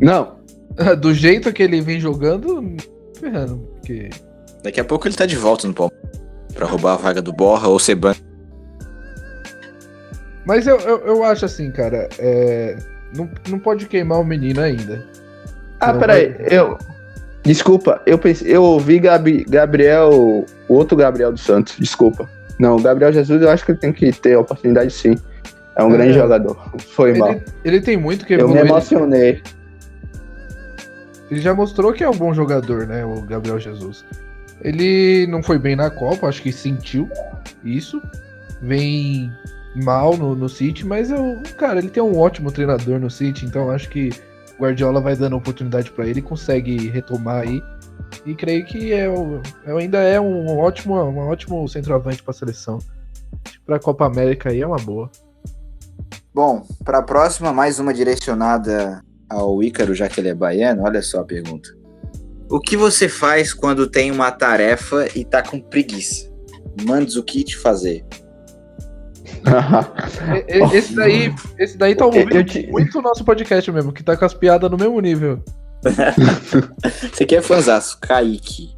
Não. Do jeito que ele vem jogando, ferrando, porque... Daqui a pouco ele tá de volta no Palmeiras pra roubar a vaga do Borra ou ser banco. Mas eu acho assim, cara, não pode queimar o menino ainda. Ah, Não peraí. vai- Desculpa, eu ouvi Gabriel, o outro Gabriel dos Santos, desculpa. Não, o Gabriel Jesus eu acho que ele tem que ter a oportunidade sim. É um grande jogador. Foi mal. Ele tem muito que Eu me evoluir. emocionei. Ele já mostrou que é um bom jogador, né, o Gabriel Jesus. Ele não foi bem na Copa, acho que sentiu isso. Vem mal no City, mas cara, ele tem um ótimo treinador no City, então acho que o Guardiola vai dando oportunidade pra ele e consegue retomar aí. E creio que ainda é um ótimo centroavante pra seleção. Pra Copa América aí é uma boa. Bom, pra próxima, mais uma direcionada ao Ícaro, já que ele é baiano. Olha só a pergunta. O que você faz quando tem uma tarefa e tá com preguiça? Mandzukic fazer. Esse daí tá ouvindo Eu te- muito o nosso podcast mesmo, que tá com as piadas no mesmo nível. Você quer fanzaço, Kaique.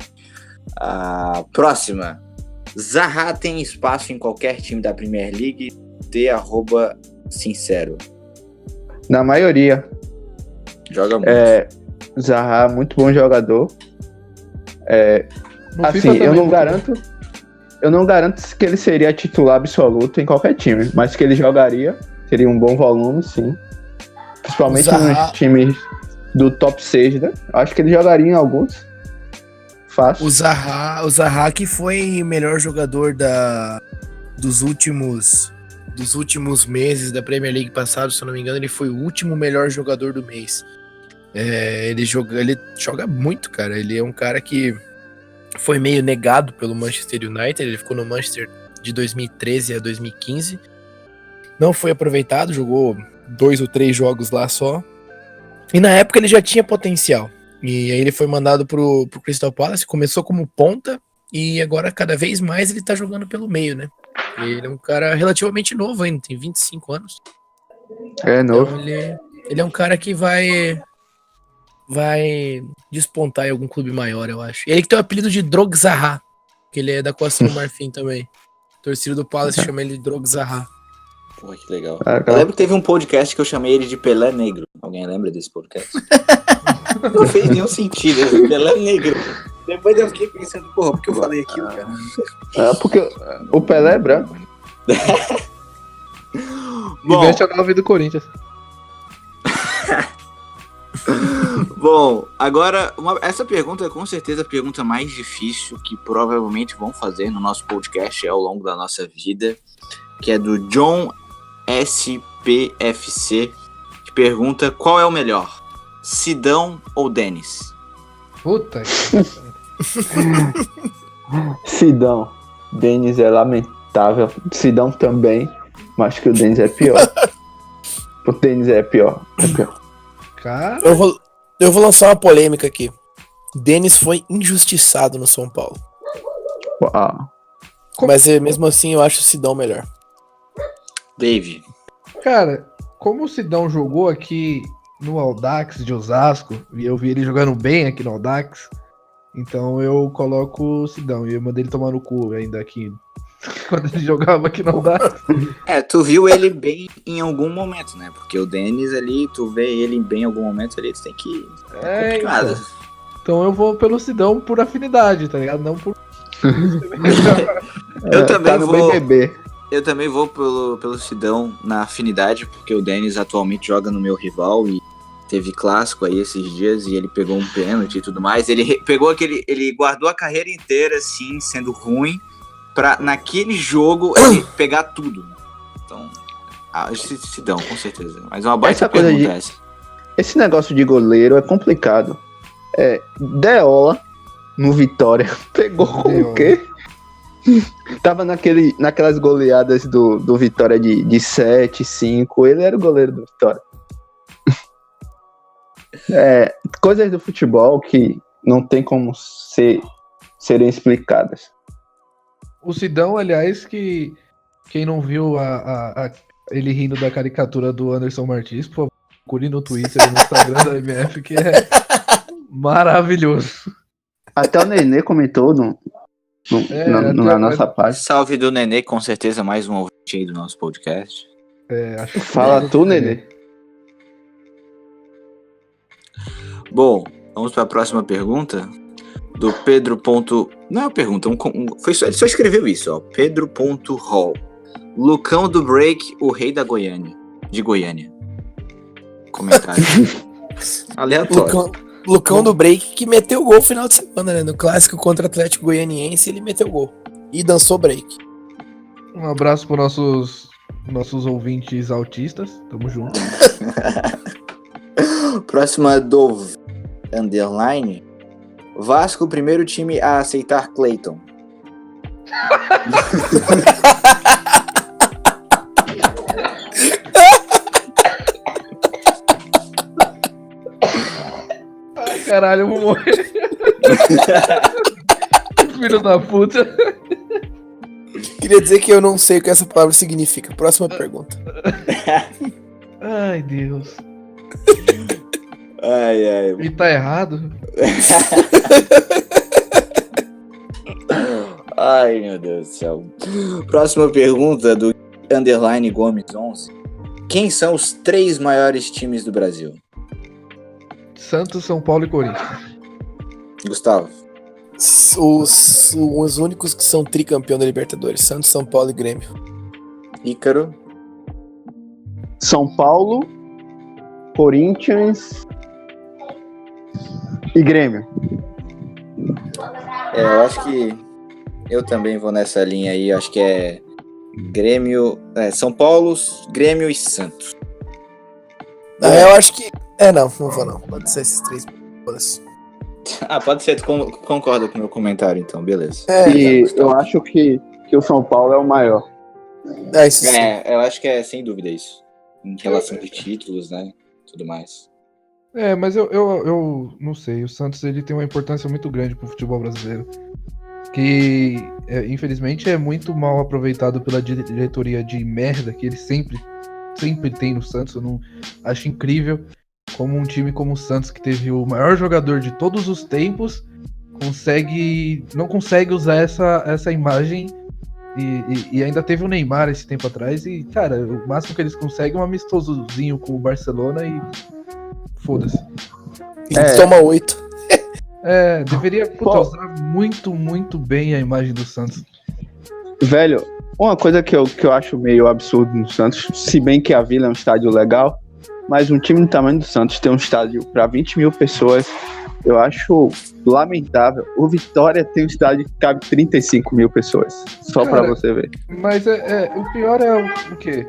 A próxima. Zaha tem espaço em qualquer time da Premier League? @sincero. Na maioria. Joga muito. Zaha, muito bom jogador. No Assim, FIFA eu também, não garanto que ele seria titular absoluto em qualquer time, mas que ele jogaria, teria um bom volume, sim. Principalmente O Zaha- nos times do top 6, né? Acho que ele jogaria em alguns. Fácil. O Zaha que foi o melhor jogador dos últimos meses da Premier League passado, se eu não me engano, ele foi o último melhor jogador do mês. Ele joga muito, cara. Ele é um cara que foi meio negado pelo Manchester United. Ele ficou no Manchester de 2013 a 2015. Não foi aproveitado, jogou 2 ou 3 jogos lá só. E na época ele já tinha potencial. E aí ele foi mandado pro Crystal Palace, começou como ponta e agora cada vez mais ele tá jogando pelo meio, né? Ele é um cara relativamente novo ainda, tem 25 anos. É novo. Então ele é um cara que vai despontar em algum clube maior, eu acho. Ele que tem o apelido de Drog Zaha, que ele é da Costa do Marfim também. A torcida do Palace chama ele de Drog Zaha. Porra, que legal. Ah, Eu lembro que teve um podcast que eu chamei ele de Pelé Negro. Alguém lembra desse podcast? Não fez nenhum sentido, esse Pelé Negro. Depois eu fiquei pensando, porra, por que eu falei aquilo, cara? Porque o Pelé é branco. Bom, Investe a 9 do Corinthians. bom, agora, essa pergunta é com certeza a pergunta mais difícil que provavelmente vão fazer no nosso podcast ao longo da nossa vida, que é do John SPFC, que pergunta qual é o melhor, Sidão ou Denis? Puta que... Sidão. Denis é lamentável. Sidão também. Mas acho que o Denis é pior. O Denis é pior. É pior. Cara, Eu vou lançar uma polêmica aqui. Denis foi injustiçado no São Paulo. Uau. Mas mesmo assim eu acho o Sidão melhor. Dave. cara, como o Sidão jogou aqui no Audax de Osasco, e eu vi ele jogando bem aqui no Audax, então eu coloco o Sidão. E eu mandei ele tomar no cu ainda aqui, quando ele jogava aqui no Audax. Tu viu ele bem em algum momento, né? Porque o Denis ali, tu vê ele bem em algum momento ali, tu tem que... É, complicado. Então eu vou pelo Sidão por afinidade, tá ligado? Não por... Eu também tá no vou... BBB. Eu também vou pelo Sidão na afinidade, porque o Denis atualmente joga no meu rival e teve clássico aí esses dias e ele pegou um pênalti e tudo mais. Ele ele guardou a carreira inteira assim, sendo ruim, pra naquele jogo ele pegar tudo. Então, Sidão, com certeza. Mas é uma baita Essa coisa pergunta de- essa. Esse negócio de goleiro é complicado. Deola, no Vitória, pegou com Deola. o quê? Tava naquelas goleadas do Vitória de 7-5. Ele era o goleiro do Vitória. Coisas do futebol que não tem como serem explicadas. O Sidão, aliás, que quem não viu ele rindo da caricatura do Anderson Martins, por favor, procure no Twitter e no Instagram da MF, que é maravilhoso. Até o Nenê comentou na até- nossa página. Salve do Nenê, com certeza mais um ouvinte aí do nosso podcast. Acho que Fala tu, Nenê. Bom, vamos para a próxima pergunta do Pedro. Não é uma pergunta, ele só escreveu isso, ó. Pedro.hall. Lucão do Break, o rei da Goiânia. De Goiânia. Comentário. Aleatório. Lucão do Break, que meteu gol no final de semana, né? No clássico contra o Atlético Goianiense, ele meteu gol. E dançou break. Um abraço para nossos ouvintes autistas. Tamo junto. Próxima do Underline. Vasco, primeiro time a aceitar Clayton. Ai, caralho, eu vou morrer. Filho da puta. Queria dizer que eu não sei o que essa palavra significa. Próxima pergunta. Ai, Deus. Ai. E tá errado? Ai, meu Deus do céu. Próxima pergunta do Underline Gomes 11. Quem são os 3 maiores times do Brasil? Santos, São Paulo e Corinthians. Gustavo. Os únicos que são tricampeão da Libertadores. Santos, São Paulo e Grêmio. Ícaro. São Paulo, Corinthians e Grêmio. Eu acho que eu também vou nessa linha aí. Acho que é Grêmio, São Paulo, Grêmio e Santos. Eu acho que... não vou não. Pode ser esses 3. Foda-se. Pode ser, tu concorda com o meu comentário, então, beleza. E eu acho que o São Paulo é o maior. Isso sim. Eu acho que é sem dúvida isso. Em relação de títulos, né? Tudo mais. Mas eu não sei. O Santos ele tem uma importância muito grande pro futebol brasileiro. Que, infelizmente, é muito mal aproveitado pela diretoria de merda que ele sempre tem no Santos. Eu não acho incrível como um time como o Santos, que teve o maior jogador de todos os tempos, não consegue usar essa imagem. E ainda teve o Neymar esse tempo atrás. E, cara, o máximo que eles conseguem é um amistosozinho com o Barcelona e foda-se. E toma 8. Deveria usar muito, muito bem a imagem do Santos. Velho, Uma coisa que eu acho meio absurdo no Santos, se bem que a Vila é um estádio legal, mas um time do tamanho do Santos ter um estádio para 20 mil pessoas, eu acho lamentável. O Vitória tem um estádio que cabe 35 mil pessoas, só para você ver. Mas o pior é o quê?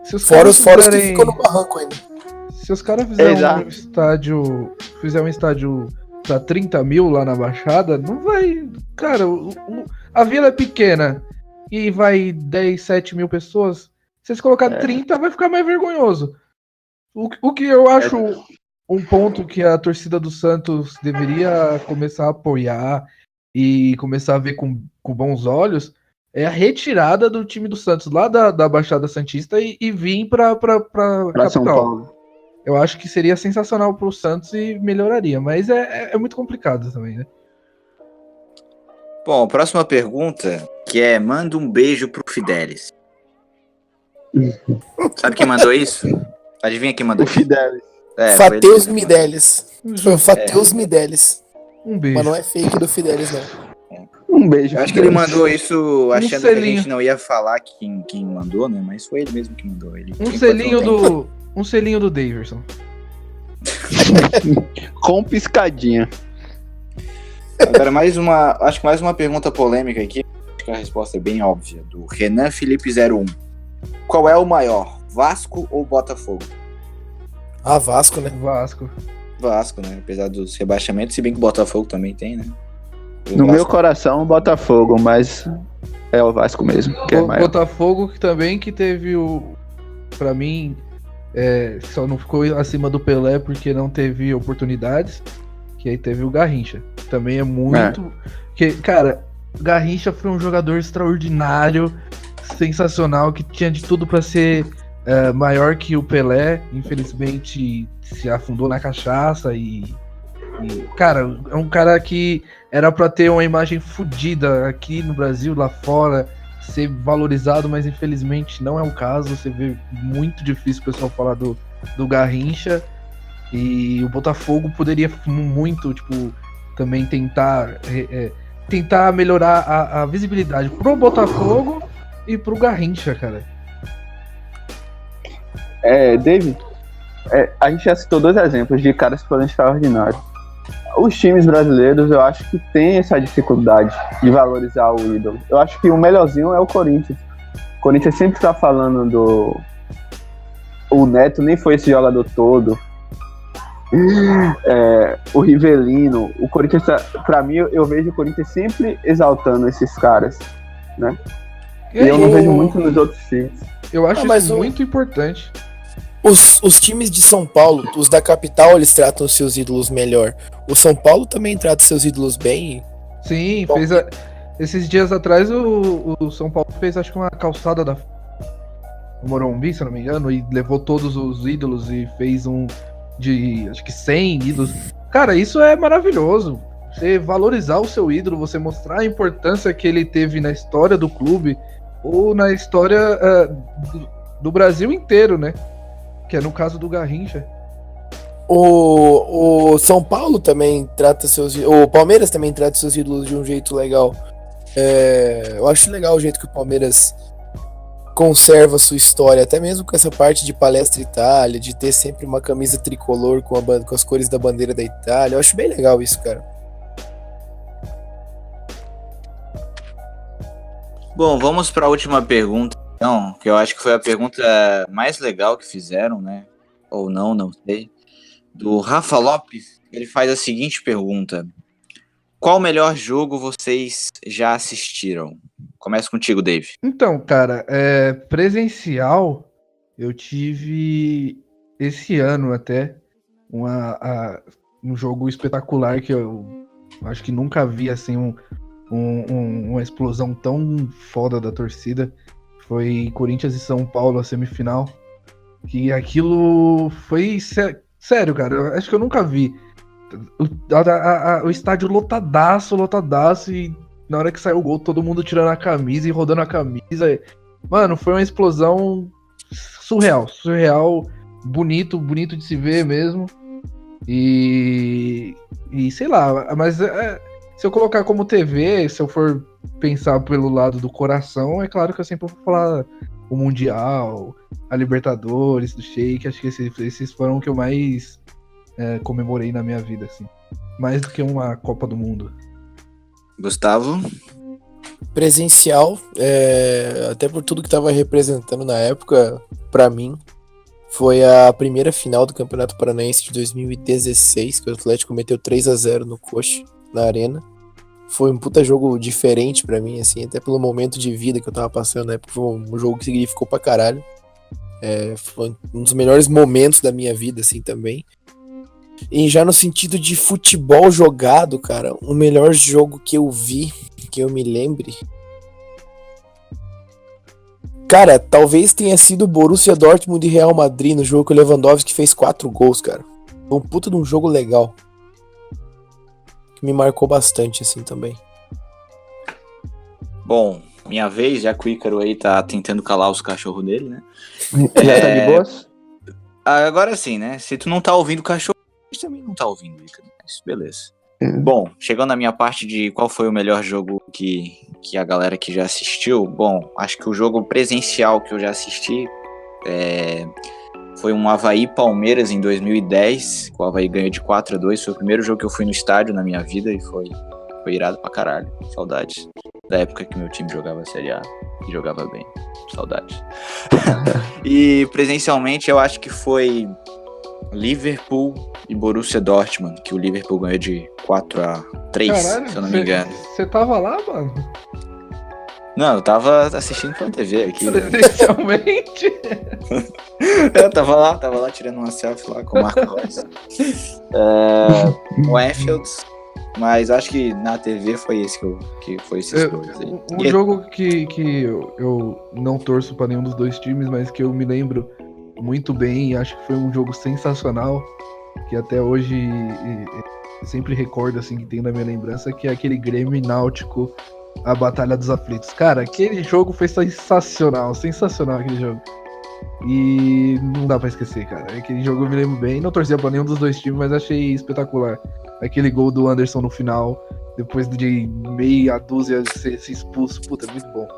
Se os Fora caras os foras que fizerem- ficam no barranco ainda. Se os caras fizerem Exato. fizer um estádio pra 30 mil lá na Baixada, não vai. Cara, a vila é pequena e vai 10, 7 mil pessoas. Se eles colocar 30, vai ficar mais vergonhoso. O que eu acho um ponto que a torcida do Santos deveria começar a apoiar e começar a ver com bons olhos é a retirada do time do Santos lá da Baixada Santista e vir pra Para São capital. Paulo. Eu acho que seria sensacional pro Santos e melhoraria, mas é muito complicado também, né? Bom, próxima pergunta, que é manda um beijo pro Fidelis. Sabe quem mandou isso? Adivinha quem mandou O isso? Fidelis. Foi ele Fateus mesmo. Midelis. Foi o Fateus Midelis. Um beijo. Mas não é fake do Fidelis, não. Um beijo. Eu acho que ele mandou isso achando que a selinho. gente não ia falar quem mandou, né? Mas foi ele mesmo que mandou. Ele Um selinho do Daverson. Com piscadinha. Agora acho que mais uma pergunta polêmica aqui. Acho que a resposta é bem óbvia. Do Renan Felipe 01. Qual é o maior? Vasco ou Botafogo? Ah, Vasco, né? Vasco. Vasco, né? Apesar dos rebaixamentos, se bem que o Botafogo também tem, né? O No Vasco- meu coração, o Botafogo, mas é o Vasco mesmo, que é maior. Botafogo que também que teve pra mim, só não ficou acima do Pelé porque não teve oportunidades. Que aí teve o Garrincha. Também é muito. Que, cara, Garrincha foi um jogador extraordinário, sensacional, que tinha de tudo pra ser maior que o Pelé. Infelizmente se afundou na cachaça e, cara, é um cara que era pra ter uma imagem fodida aqui no Brasil, lá fora, ser valorizado, mas infelizmente não é o caso. Você vê muito difícil o pessoal falar do Garrincha. E o Botafogo poderia muito, tipo, também tentar melhorar a visibilidade pro Botafogo e pro Garrincha, cara. David, a gente já citou dois exemplos de caras que foram extraordinários. Os times brasileiros, eu acho que tem essa dificuldade de valorizar o ídolo. Eu acho que o melhorzinho é o Corinthians. O Corinthians sempre tá falando do... O Neto nem foi esse jogador todo. O Rivelino, o Corinthians, pra mim, eu vejo o Corinthians sempre exaltando esses caras, né? E eu não vejo muito nos outros times. Eu acho mas isso muito importante. Os times de São Paulo, os da capital, eles tratam os seus ídolos melhor. O São Paulo também trata seus ídolos bem. Sim, Bom. esses dias atrás o São Paulo fez, acho que uma calçada do Morumbi, se eu não me engano, e levou todos os ídolos e fez um de, acho que 100 ídolos. Cara, isso é maravilhoso. Você valorizar o seu ídolo, você mostrar a importância que ele teve na história do clube ou na história do Brasil inteiro, né? Que é no caso do Garrincha. O São Paulo também trata seus ídolos. O Palmeiras também trata seus ídolos de um jeito legal. Eu acho legal o jeito que o Palmeiras conserva a sua história, até mesmo com essa parte de Palestra Itália, de ter sempre uma camisa tricolor com as cores da bandeira da Itália. Eu acho bem legal isso, cara. Bom, vamos para a última pergunta, então, que eu acho que foi a pergunta mais legal que fizeram, né? Ou não sei. Do Rafa Lopes, ele faz a seguinte pergunta: qual o melhor jogo vocês já assistiram? Começa contigo, Dave. Então, cara, presencial, eu tive esse ano até um jogo espetacular que eu acho que nunca vi assim uma explosão tão foda da torcida. Foi Corinthians e São Paulo, a semifinal. Que aquilo foi sério, cara. Eu acho que eu nunca vi. O estádio lotadaço, e na hora que saiu o gol, todo mundo tirando a camisa e rodando a camisa. Mano, foi uma explosão surreal, bonito de se ver mesmo. E sei lá, mas se eu colocar como TV, se eu for pensar pelo lado do coração, é claro que eu sempre vou falar o Mundial, a Libertadores, do Sheik. Acho que esses foram o que eu mais comemorei na minha vida, assim. Mais do que uma Copa do Mundo. Gustavo? Presencial, até por tudo que tava representando na época, pra mim, foi a primeira final do Campeonato Paranaense de 2016, que o Atlético meteu 3-0 no Coxa, na Arena. Foi um puta jogo diferente pra mim, assim, até pelo momento de vida que eu tava passando na época. Foi um jogo que significou pra caralho. Foi um dos melhores momentos da minha vida, assim, também. E já no sentido de futebol jogado, cara, o melhor jogo que eu vi, que eu me lembre, cara, talvez tenha sido Borussia Dortmund e Real Madrid no jogo que o Lewandowski fez 4 gols, cara. Foi um puta de um jogo legal. Que me marcou bastante, assim, também. Bom, minha vez, já que o Ícaro aí tá tentando calar os cachorros dele, né? Já tá de boas? Agora sim, né? Se tu não tá ouvindo o cachorro, a gente também não tá ouvindo, Ícaro. Mas beleza. Bom, chegando na minha parte de qual foi o melhor jogo que a galera que já assistiu, bom, acho que o jogo presencial que eu já assisti foi um Avaí Palmeiras em 2010, que o Avaí ganhou de 4-2, foi o primeiro jogo que eu fui no estádio na minha vida e foi irado pra caralho, saudades da época que meu time jogava Série A e jogava bem, saudades. E presencialmente eu acho que foi Liverpool e Borussia Dortmund, que o Liverpool ganhou de 4-3, Caralho, se eu não me engano. Você tava lá, mano? Não, eu tava assistindo pela TV aqui. Presencialmente? Eu tava lá tirando uma selfie lá com o Marco Reus. O Anfield, mas acho que na TV foi esse que foi esses dois aí. Um jogo que eu não torço pra nenhum dos dois times, mas que eu me lembro muito bem e acho que foi um jogo sensacional, que até hoje sempre recordo, assim, que tem na minha lembrança, que é aquele Grêmio e Náutico, a Batalha dos Aflitos. Cara, aquele jogo foi sensacional aquele jogo. E não dá pra esquecer, cara. Aquele jogo eu me lembro bem, não torcia pra nenhum dos dois times, mas achei espetacular. Aquele gol do Anderson no final, depois de meia dúzia ser expulso, puta, muito bom.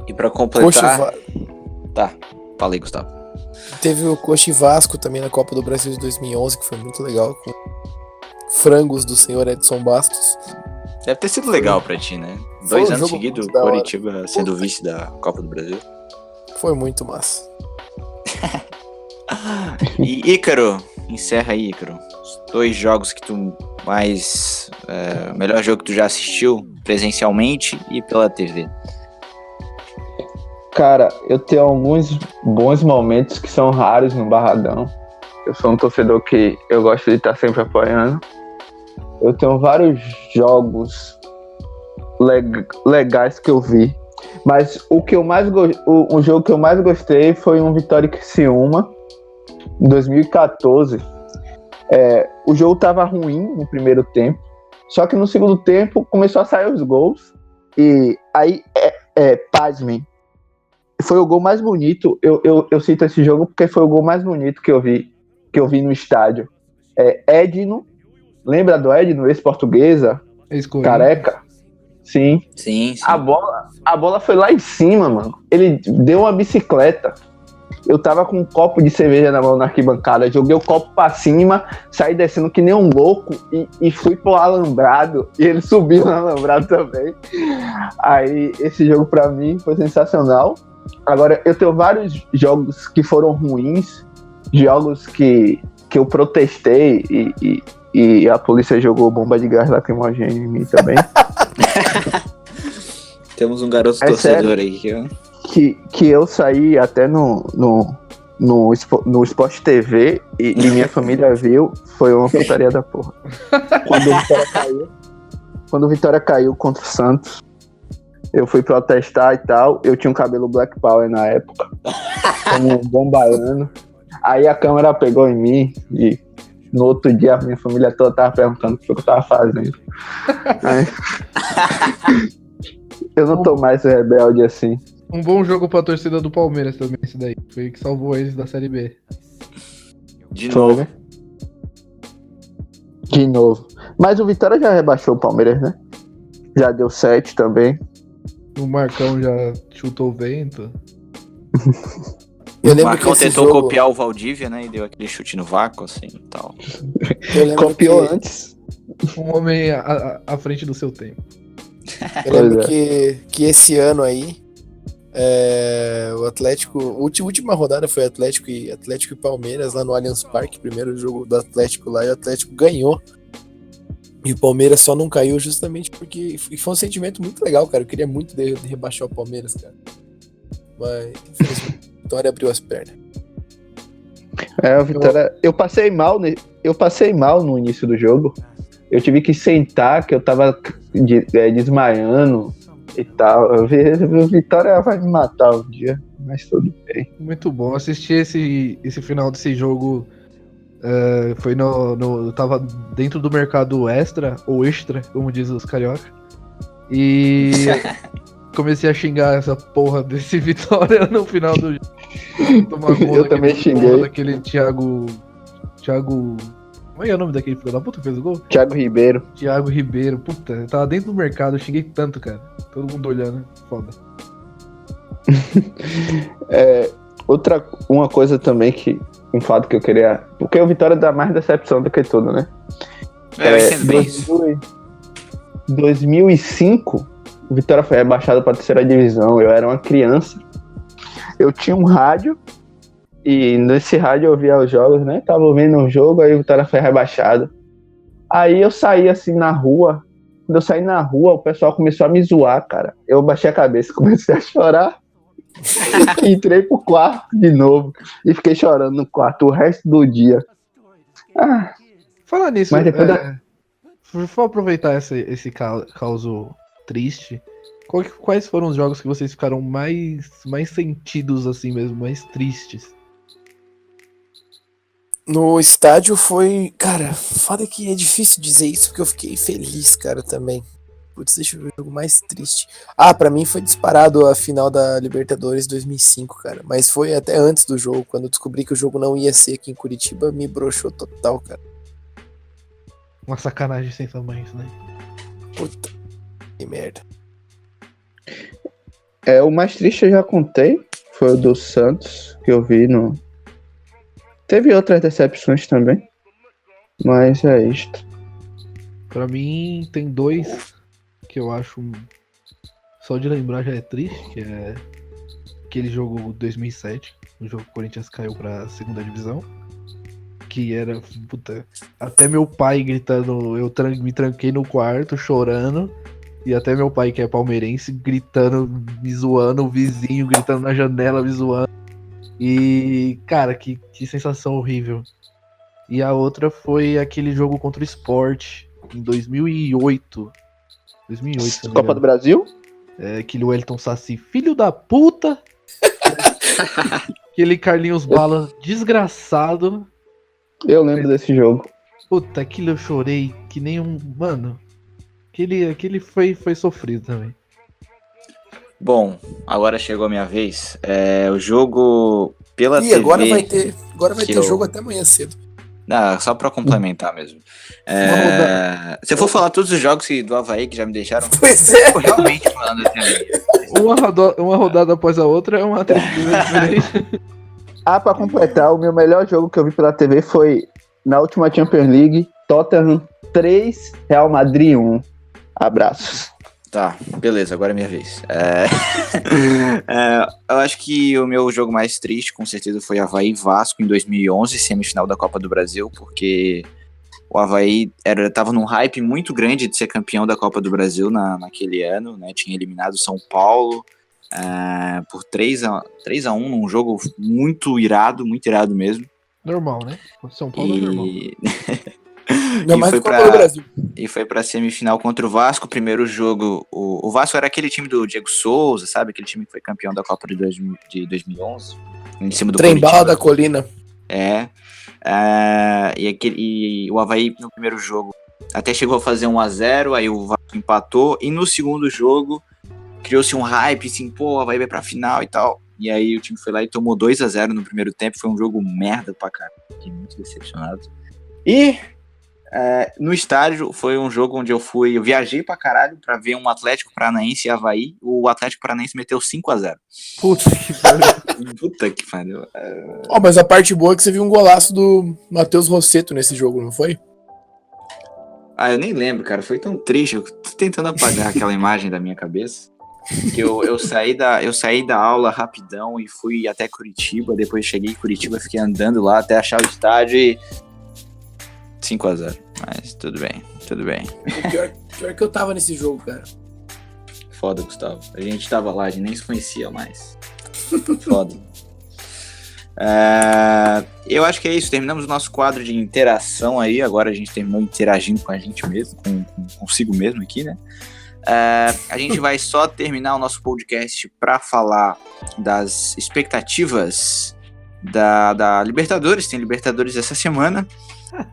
E pra completar... Coxa, Tá, falei, Gustavo. teve o Coxa e Vasco também na Copa do Brasil de 2011, que foi muito legal, com frangos do senhor Edson Bastos. Deve ter sido legal pra ti, né? Foi 2 um anos jogo seguidos, muito da hora. Coritiba sendo vice da Copa do Brasil. Foi muito massa. E Ícaro, encerra aí, Ícaro. Os 2 jogos que tu mais... o melhor jogo que tu já assistiu presencialmente e pela TV. Cara, eu tenho alguns bons momentos que são raros no Barradão. Eu sou um torcedor que eu gosto de estar sempre apoiando. Eu tenho vários jogos legais que eu vi. Mas o jogo que eu mais gostei foi um Vitória e Criciúma, em 2014. O jogo tava ruim no primeiro tempo, só que no segundo tempo começou a sair os gols. E aí, pasmem, foi o gol mais bonito. Eu cito esse jogo porque foi o gol mais bonito que eu vi no estádio. Edno, lembra do Edno, ex-portuguesa, careca? Sim. Sim. A bola foi lá em cima, mano. Ele deu uma bicicleta. Eu tava com um copo de cerveja na mão na arquibancada, joguei o copo pra cima, saí descendo que nem um louco e fui pro alambrado, e ele subiu no alambrado também. Aí esse jogo pra mim foi sensacional. Agora, eu tenho vários jogos que foram ruins, jogos que eu protestei e a polícia jogou bomba de gás lacrimogêneo em mim também. Temos um garoto torcedor aí, ó. Que eu saí até no Sport TV e minha família viu, foi uma putaria da porra. Quando o Vitória caiu contra o Santos, eu fui protestar e tal, eu tinha um cabelo Black Power na época, como um bom baiano. Aí a câmera pegou em mim e no outro dia a minha família toda tava perguntando o que eu tava fazendo. Aí, eu não tô mais rebelde assim. Um bom jogo pra torcida do Palmeiras também, esse daí. Foi o que salvou eles da Série B. De novo. De novo. Mas o Vitória já rebaixou o Palmeiras, né? Já deu 7 também. O Marcão já chutou o vento. Eu O lembro que Marcão esse tentou jogo, copiar o Valdívia, né? E deu aquele chute no vácuo, assim e tal. eu lembro Copiou que, antes. Um homem à frente do seu tempo. eu lembro Pois que esse ano aí, o Atlético, última rodada foi Atlético e Palmeiras lá no Allianz Parque, primeiro jogo do Atlético lá, e o Atlético ganhou. E o Palmeiras só não caiu justamente porque foi um sentimento muito legal, cara. Eu queria muito de rebaixar o Palmeiras, cara. Mas, infelizmente, a Vitória abriu as pernas. O Vitória. Eu passei mal no início do jogo. Eu tive que sentar, que eu tava desmaiando e tal. Eu vi, o Vitória vai me matar um dia, mas tudo bem. Muito bom. Assisti esse final desse jogo. Foi eu tava dentro do mercado extra, ou extra, como diz os carioca. E comecei a xingar essa porra desse Vitória no final do jogo. Tomar conta Eu também xinguei. daquele Thiago. Como é o nome daquele filho da puta que fez o gol? Thiago Ribeiro. Thiago Ribeiro. Puta, eu tava dentro do mercado, eu xinguei tanto, cara. Todo mundo olhando. Foda. Uma coisa também um fato que eu queria. Porque o Vitória dá mais decepção do que tudo, né? Eu entendo bem isso. 2005, o Vitória foi rebaixado para a terceira divisão. Eu era uma criança. Eu tinha um rádio. E nesse rádio eu via os jogos, né? Tava ouvindo um jogo, aí o Vitória foi rebaixado. Aí eu saí assim na rua. Quando eu saí na rua, o pessoal começou a me zoar, cara. Eu baixei a cabeça, comecei a chorar. Entrei pro quarto de novo e fiquei chorando no quarto o resto do dia. Falar nisso, Mas depois vou aproveitar esse caso triste. Quais foram os jogos que vocês ficaram mais sentidos assim mesmo, mais tristes? No estádio foi. Cara, foda que é difícil dizer isso porque eu fiquei feliz, cara, também. Putz, deixa eu ver o jogo mais triste. Pra mim foi disparado a final da Libertadores 2005, cara. Mas foi até antes do jogo. Quando eu descobri que o jogo não ia ser aqui em Curitiba, me broxou total, cara. Uma sacanagem sem tamanho isso, né? Puta, que merda. O mais triste eu já contei. Foi o do Santos, que eu vi no. Teve outras decepções também. Mas é isto. Pra mim tem dois que eu acho só de lembrar já é triste, que é aquele jogo 2007, o jogo que o Corinthians caiu pra segunda divisão, que era, puta, até meu pai gritando, me tranquei no quarto chorando, e até meu pai que é palmeirense gritando, me zoando, o vizinho gritando na janela, me zoando, e cara, que sensação horrível. E a outra foi aquele jogo contra o Sport em 2008. 2008, se não me Copa engano. do Brasil? Aquele Wellington Saci, filho da puta. Aquele Carlinhos Bala desgraçado. Eu lembro desse jogo. Puta, aquilo eu chorei que nem um. Mano. Aquele foi sofrido também. Bom, agora chegou a minha vez. O jogo pela E TV. agora vai ter que eu- jogo até amanhã cedo. Só pra complementar mesmo. Se eu for falar todos os jogos do Avaí que já me deixaram, Pois é. eu tô realmente falando até aí. Uma rodada após a outra é uma tristeza diferente. Pra completar, o meu melhor jogo que eu vi pela TV foi na última Champions League, Tottenham 3, Real Madrid 1. Abraços. Tá, beleza, agora é minha vez. Eu acho que o meu jogo mais triste, com certeza, foi Avaí e Vasco em 2011, semifinal da Copa do Brasil, porque o Avaí tava num hype muito grande de ser campeão da Copa do Brasil naquele ano, né? Tinha eliminado o São Paulo por 3-1 num jogo muito irado mesmo. Normal, né? São Paulo é normal. Ainda mais foi do Copa do Brasil. E foi pra semifinal contra o Vasco. O primeiro jogo, o Vasco era aquele time do Diego Souza, sabe? Aquele time que foi campeão da Copa de 2011. Em cima do Trem-bala Coritiba. da colina. E o Avaí no primeiro jogo até chegou a fazer 1-0, aí o Vasco empatou. E no segundo jogo criou-se um hype, assim, pô, o Avaí vai pra final e tal. E aí o time foi lá e tomou 2-0 no primeiro tempo. Foi um jogo merda pra caralho. Fiquei muito decepcionado. E No estádio, foi um jogo onde eu viajei pra caralho pra ver um Atlético Paranaense e Avaí. O Atlético Paranaense meteu 5-0. Puta que pariu. Puta que pariu. Mas a parte boa é que você viu um golaço do Matheus Rossetto nesse jogo, não foi? Eu nem lembro, cara. Foi tão triste. Eu tô tentando apagar aquela imagem da minha cabeça. Que eu saí da aula rapidão e fui até Curitiba. Depois cheguei em Curitiba, fiquei andando lá até achar o estádio e 5-0. Mas tudo bem. Pior que eu tava nesse jogo, cara. Foda, Gustavo. A gente tava lá, a gente nem se conhecia mais. Foda. Eu acho que é isso. Terminamos o nosso quadro de interação aí. Agora a gente terminou interagindo com a gente mesmo, consigo mesmo aqui, né? A gente vai só terminar o nosso podcast para falar das expectativas da Libertadores. Tem Libertadores essa semana.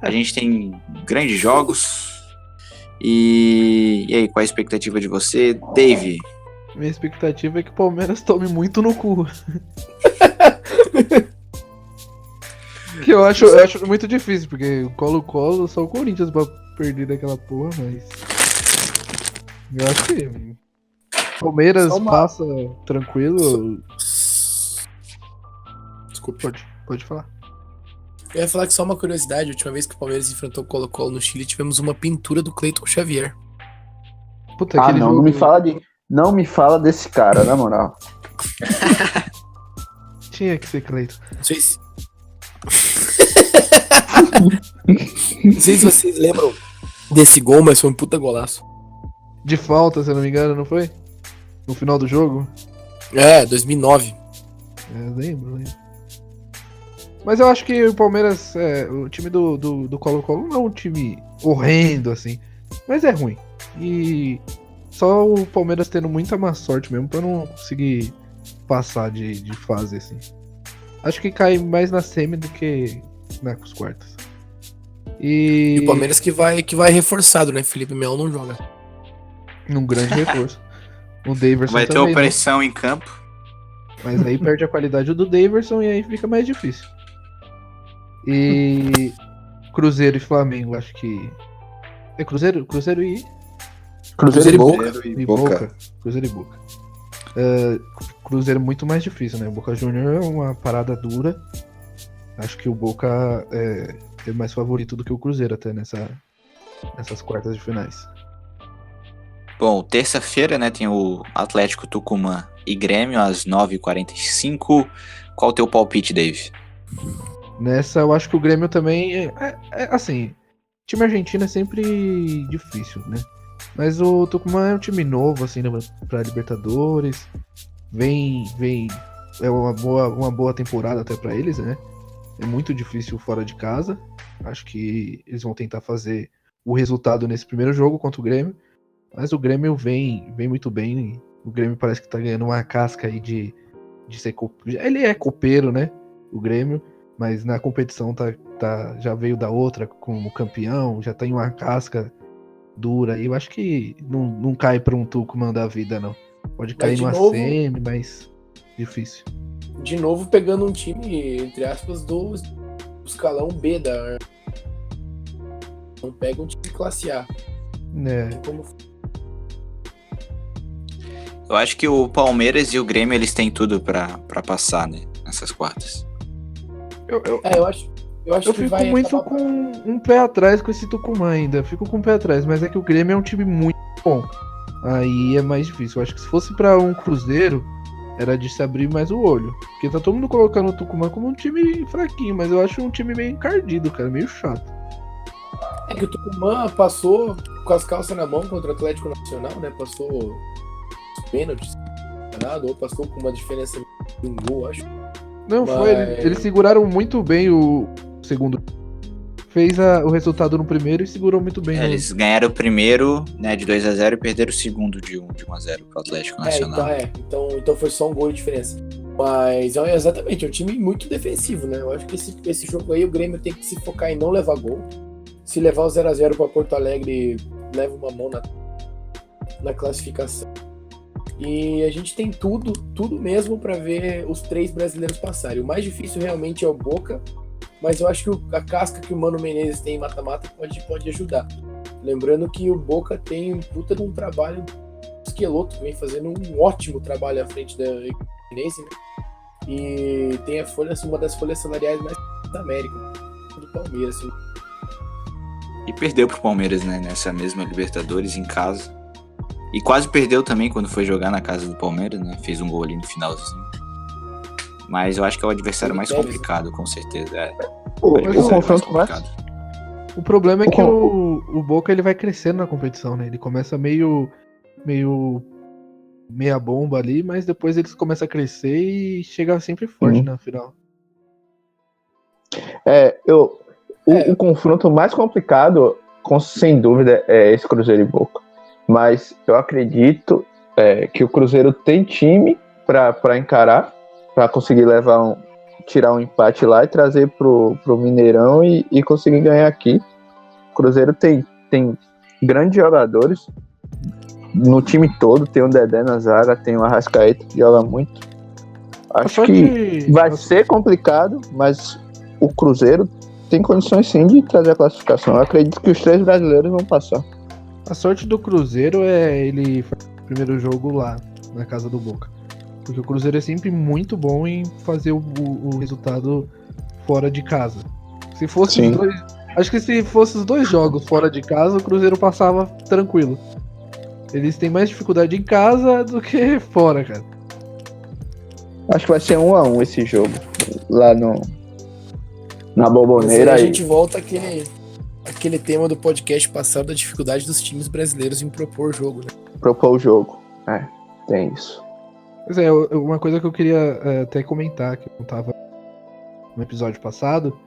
A gente tem grandes jogos. E aí, qual é a expectativa de você, Dave? Minha expectativa é que o Palmeiras tome muito no cu. Que eu acho muito difícil, porque o Colo-Colo, só o Corinthians pra perder daquela porra, mas... Eu acho que Palmeiras passa tranquilo. Desculpa. Pode falar. Eu ia falar que só uma curiosidade, a última vez que o Palmeiras enfrentou o Colo-Colo no Chile, tivemos uma pintura do Cleiton Xavier. Puta, aquele não, jogo... não me fala desse cara, na moral. Tinha que ser Cleiton. Não sei se... Não sei se vocês lembram desse gol, mas foi um puta golaço. De falta, se eu não me engano, não foi? No final do jogo? 2009. Lembro. Mas eu acho que o Palmeiras, o time do Colo-Colo não é um time horrendo, assim. Mas é ruim. E só o Palmeiras tendo muita má sorte mesmo pra não conseguir passar de fase, assim. Acho que cai mais na semi do que nas quartas. E o Palmeiras que vai reforçado, né? Felipe Melo não joga. Um grande reforço. O Daverson Vai ter também, opressão em campo. Mas aí perde a qualidade do Daverson e aí fica mais difícil. E Cruzeiro e Flamengo, acho que... É Cruzeiro e Cruzeiro e Boca. Boca. E Boca. Cruzeiro e Boca. Cruzeiro é muito mais difícil, né? O Boca Juniors é uma parada dura. Acho que o Boca é mais favorito do que o Cruzeiro até nessas quartas de finais. Bom, terça-feira, né, tem o Atlético Tucumã e Grêmio às 9h45. Qual o teu palpite, Dave? Nessa, eu acho que o Grêmio também assim, time argentino é sempre difícil, né? Mas o Tucumã é um time novo, assim, pra Libertadores. Vem é uma boa temporada até pra eles, né? É muito difícil fora de casa. Acho que eles vão tentar fazer o resultado nesse primeiro jogo contra o Grêmio. Mas o Grêmio vem muito bem. O Grêmio parece que tá ganhando uma casca aí de ser copeiro. Ele é copeiro, né? O Grêmio. Mas na competição já veio da outra como campeão. Já tem uma casca dura. E eu acho que não cai pra um Tucumã da vida, não. Pode cair numa semi, mas difícil. De novo pegando um time, entre aspas, do escalão B da... Não pega um time de classe A. Eu acho que o Palmeiras e o Grêmio, eles têm tudo pra passar, né? Nessas quartas. Eu acho Eu que fico muito com um pé atrás com esse Tucumã ainda. Fico com um pé atrás, mas é que o Grêmio é um time muito bom. Aí é mais difícil. Eu acho que se fosse pra um Cruzeiro, era de se abrir mais o olho. Porque tá todo mundo colocando o Tucumã como um time fraquinho, mas eu acho um time meio encardido, cara, meio chato. É que o Tucumã passou com as calças na mão contra o Atlético Nacional, né? Passou pênaltis, ou passou com uma diferença de um gol, acho. Não, foi. Eles seguraram muito bem o segundo. Fez o resultado no primeiro e segurou muito bem. Eles ganharam o primeiro, né, de 2-0 e perderam o segundo de 1-0 pro Atlético Nacional. Então foi só um gol de diferença. Mas exatamente, é um time muito defensivo, né? Eu acho que esse jogo aí o Grêmio tem que se focar em não levar gol. Se levar o 0-0 para Porto Alegre, leva uma mão na classificação. E a gente tem tudo mesmo para ver os 3 brasileiros passarem. O mais difícil realmente é o Boca, mas eu acho que a casca que o Mano Menezes tem em mata-mata pode ajudar. Lembrando que o Boca tem um puta de um trabalho, o Schelotto vem fazendo um ótimo trabalho à frente da Fluminense, né? E tem uma das folhas salariais mais da América, do Palmeiras. Assim. E perdeu pro Palmeiras, né? Nessa mesma Libertadores em casa. E quase perdeu também quando foi jogar na casa do Palmeiras, né? Fez um gol ali no finalzinho. Mas eu acho que é o adversário mais complicado, com certeza. É. O adversário confronto mais O problema é que o Boca ele vai crescendo na competição, né? Ele começa meio meia bomba ali, mas depois eles começam a crescer e chega sempre forte na final. O confronto mais complicado, sem dúvida, é esse Cruzeiro e Boca. Mas eu acredito que o Cruzeiro tem time para encarar, para conseguir tirar um empate lá e trazer pro Mineirão e conseguir ganhar aqui. O Cruzeiro tem grandes jogadores no time todo, tem o Dedé na zaga, tem o Arrascaeta que joga muito. Acho que vai ser complicado, mas o Cruzeiro tem condições sim de trazer a classificação. Eu acredito que os 3 brasileiros vão passar. A sorte do Cruzeiro é ele fazer o primeiro jogo lá, na casa do Boca. Porque o Cruzeiro é sempre muito bom em fazer o resultado fora de casa. Se fosse os dois, acho que se fosse os 2 jogos fora de casa, o Cruzeiro passava tranquilo. Eles têm mais dificuldade em casa do que fora, cara. Acho que vai ser 1-1 esse jogo. Lá na Boboneira. Mas aí a gente volta àquele tema do podcast passado, da dificuldade dos times brasileiros em propor jogo, né? Propor o jogo. Tem isso. Pois é, uma coisa que eu queria até comentar, que eu tava no episódio passado,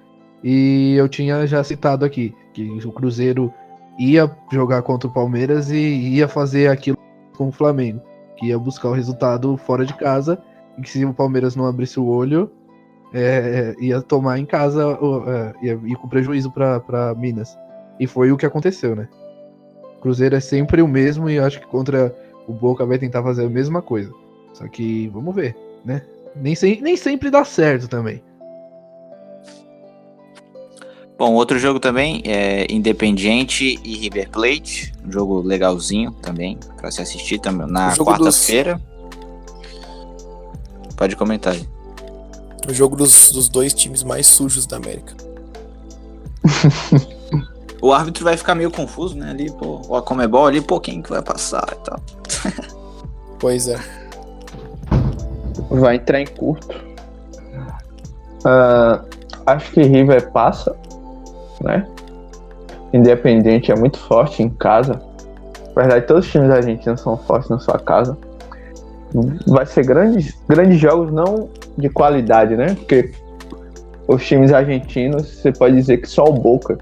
e eu tinha já citado aqui, que o Cruzeiro ia jogar contra o Palmeiras e ia fazer aquilo com o Flamengo, que ia buscar o resultado fora de casa, e que se o Palmeiras não abrisse o olho, ia tomar em casa, ia ir com prejuízo para Minas. E foi o que aconteceu, né? O Cruzeiro é sempre o mesmo e eu acho que contra o Boca vai tentar fazer a mesma coisa. Só que vamos ver, né? Nem sempre dá certo também. Bom, outro jogo também é Independiente e River Plate. Um jogo legalzinho também, pra se assistir também na quarta-feira. Pode comentar aí. O jogo dos 2 times mais sujos da América. O árbitro vai ficar meio confuso, né? Ali, pô, a Comebol ali, pô, quem que vai passar e tal. Pois é. Vai entrar em curto. Acho que River passa, né? Independente é muito forte em casa. Na verdade, todos os times argentinos são fortes na sua casa. Vai ser grandes jogos, não de qualidade, né? Porque os times argentinos, você pode dizer que só o Boca,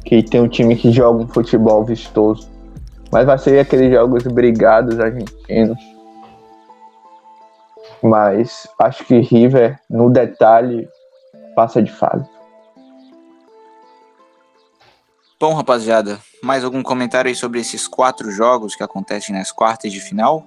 que tem um time que joga um futebol vistoso. Mas vai ser aqueles jogos brigados argentinos. Mas acho que River, no detalhe, passa de fase. Bom, rapaziada, mais algum comentário aí sobre esses 4 jogos que acontecem nas quartas de final?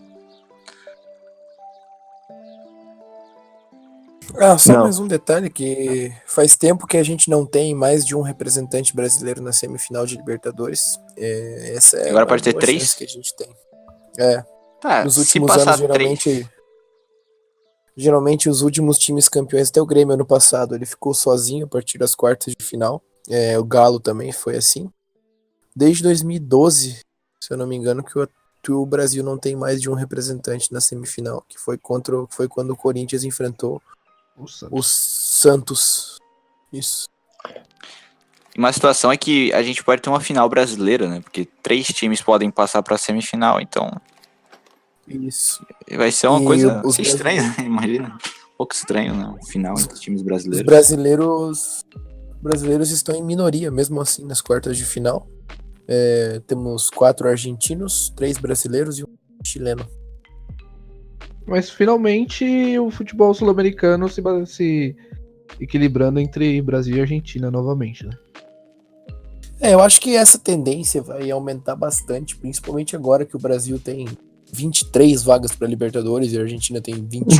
Só mais um detalhe, que faz tempo que a gente não tem mais de um representante brasileiro na semifinal de Libertadores. Essa é agora pode ter 3 chance que a gente tem. Nos últimos anos, geralmente os últimos times campeões, até o Grêmio ano passado, ele ficou sozinho a partir das quartas de final. O Galo também foi assim. Desde 2012, se eu não me engano, que o Brasil não tem mais de um representante na semifinal, que foi quando o Corinthians enfrentou o Santos. Isso. Uma situação é que a gente pode ter uma final brasileira, né? Porque 3 times podem passar para a semifinal, então Isso. vai ser uma coisa estranha, né? Imagina. Um pouco estranho, né? Um final entre os times brasileiros. Os brasileiros estão em minoria, mesmo assim, nas quartas de final. Temos 4 argentinos, 3 brasileiros e um chileno. Mas finalmente o futebol sul-americano se equilibrando entre Brasil e Argentina novamente, né? Eu acho que essa tendência vai aumentar bastante, principalmente agora que o Brasil tem 23 vagas para Libertadores e a Argentina tem 21.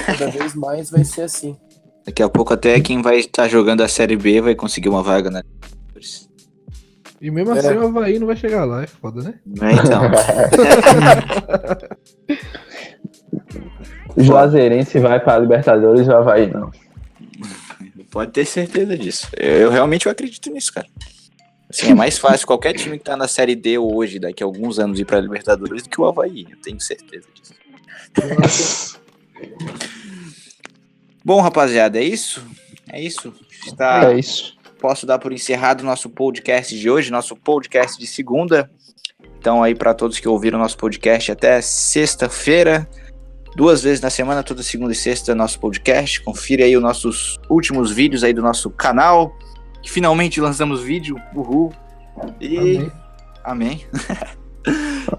Cada vez mais vai ser assim. Daqui a pouco até quem vai estar jogando a Série B vai conseguir uma vaga na Libertadores. E mesmo assim o Avaí não vai chegar lá, é foda, né? Então, O Juazeirense vai pra Libertadores e o Avaí não. pode ter certeza disso. Eu realmente acredito nisso, cara. Assim, é mais fácil qualquer time que tá na Série D hoje, daqui a alguns anos, ir pra Libertadores do que o Avaí. Eu tenho certeza disso. Bom, rapaziada, é isso? É isso? É isso. Posso dar por encerrado o nosso podcast de hoje, nosso podcast de segunda. Então aí para todos que ouviram nosso podcast até sexta-feira, 2 vezes na semana, toda segunda e sexta, nosso podcast. Confira aí os nossos últimos vídeos aí do nosso canal, que finalmente lançamos vídeo, uhul. E amém.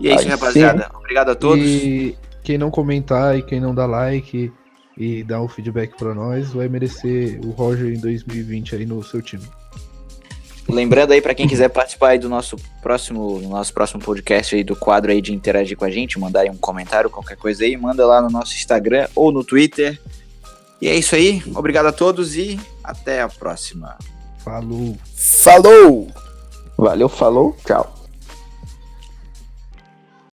E é isso, rapaziada. Obrigado a todos. E quem não comentar e quem não dá like e dar um feedback pra nós vai merecer o Roger em 2020 aí no seu time. Lembrando aí para quem quiser participar aí do nosso próximo podcast aí do quadro aí de interagir com a gente, mandar aí um comentário, qualquer coisa aí, manda lá no nosso Instagram ou no Twitter. E é isso aí, obrigado a todos e até a próxima. Falou! Falou! Valeu, falou, tchau.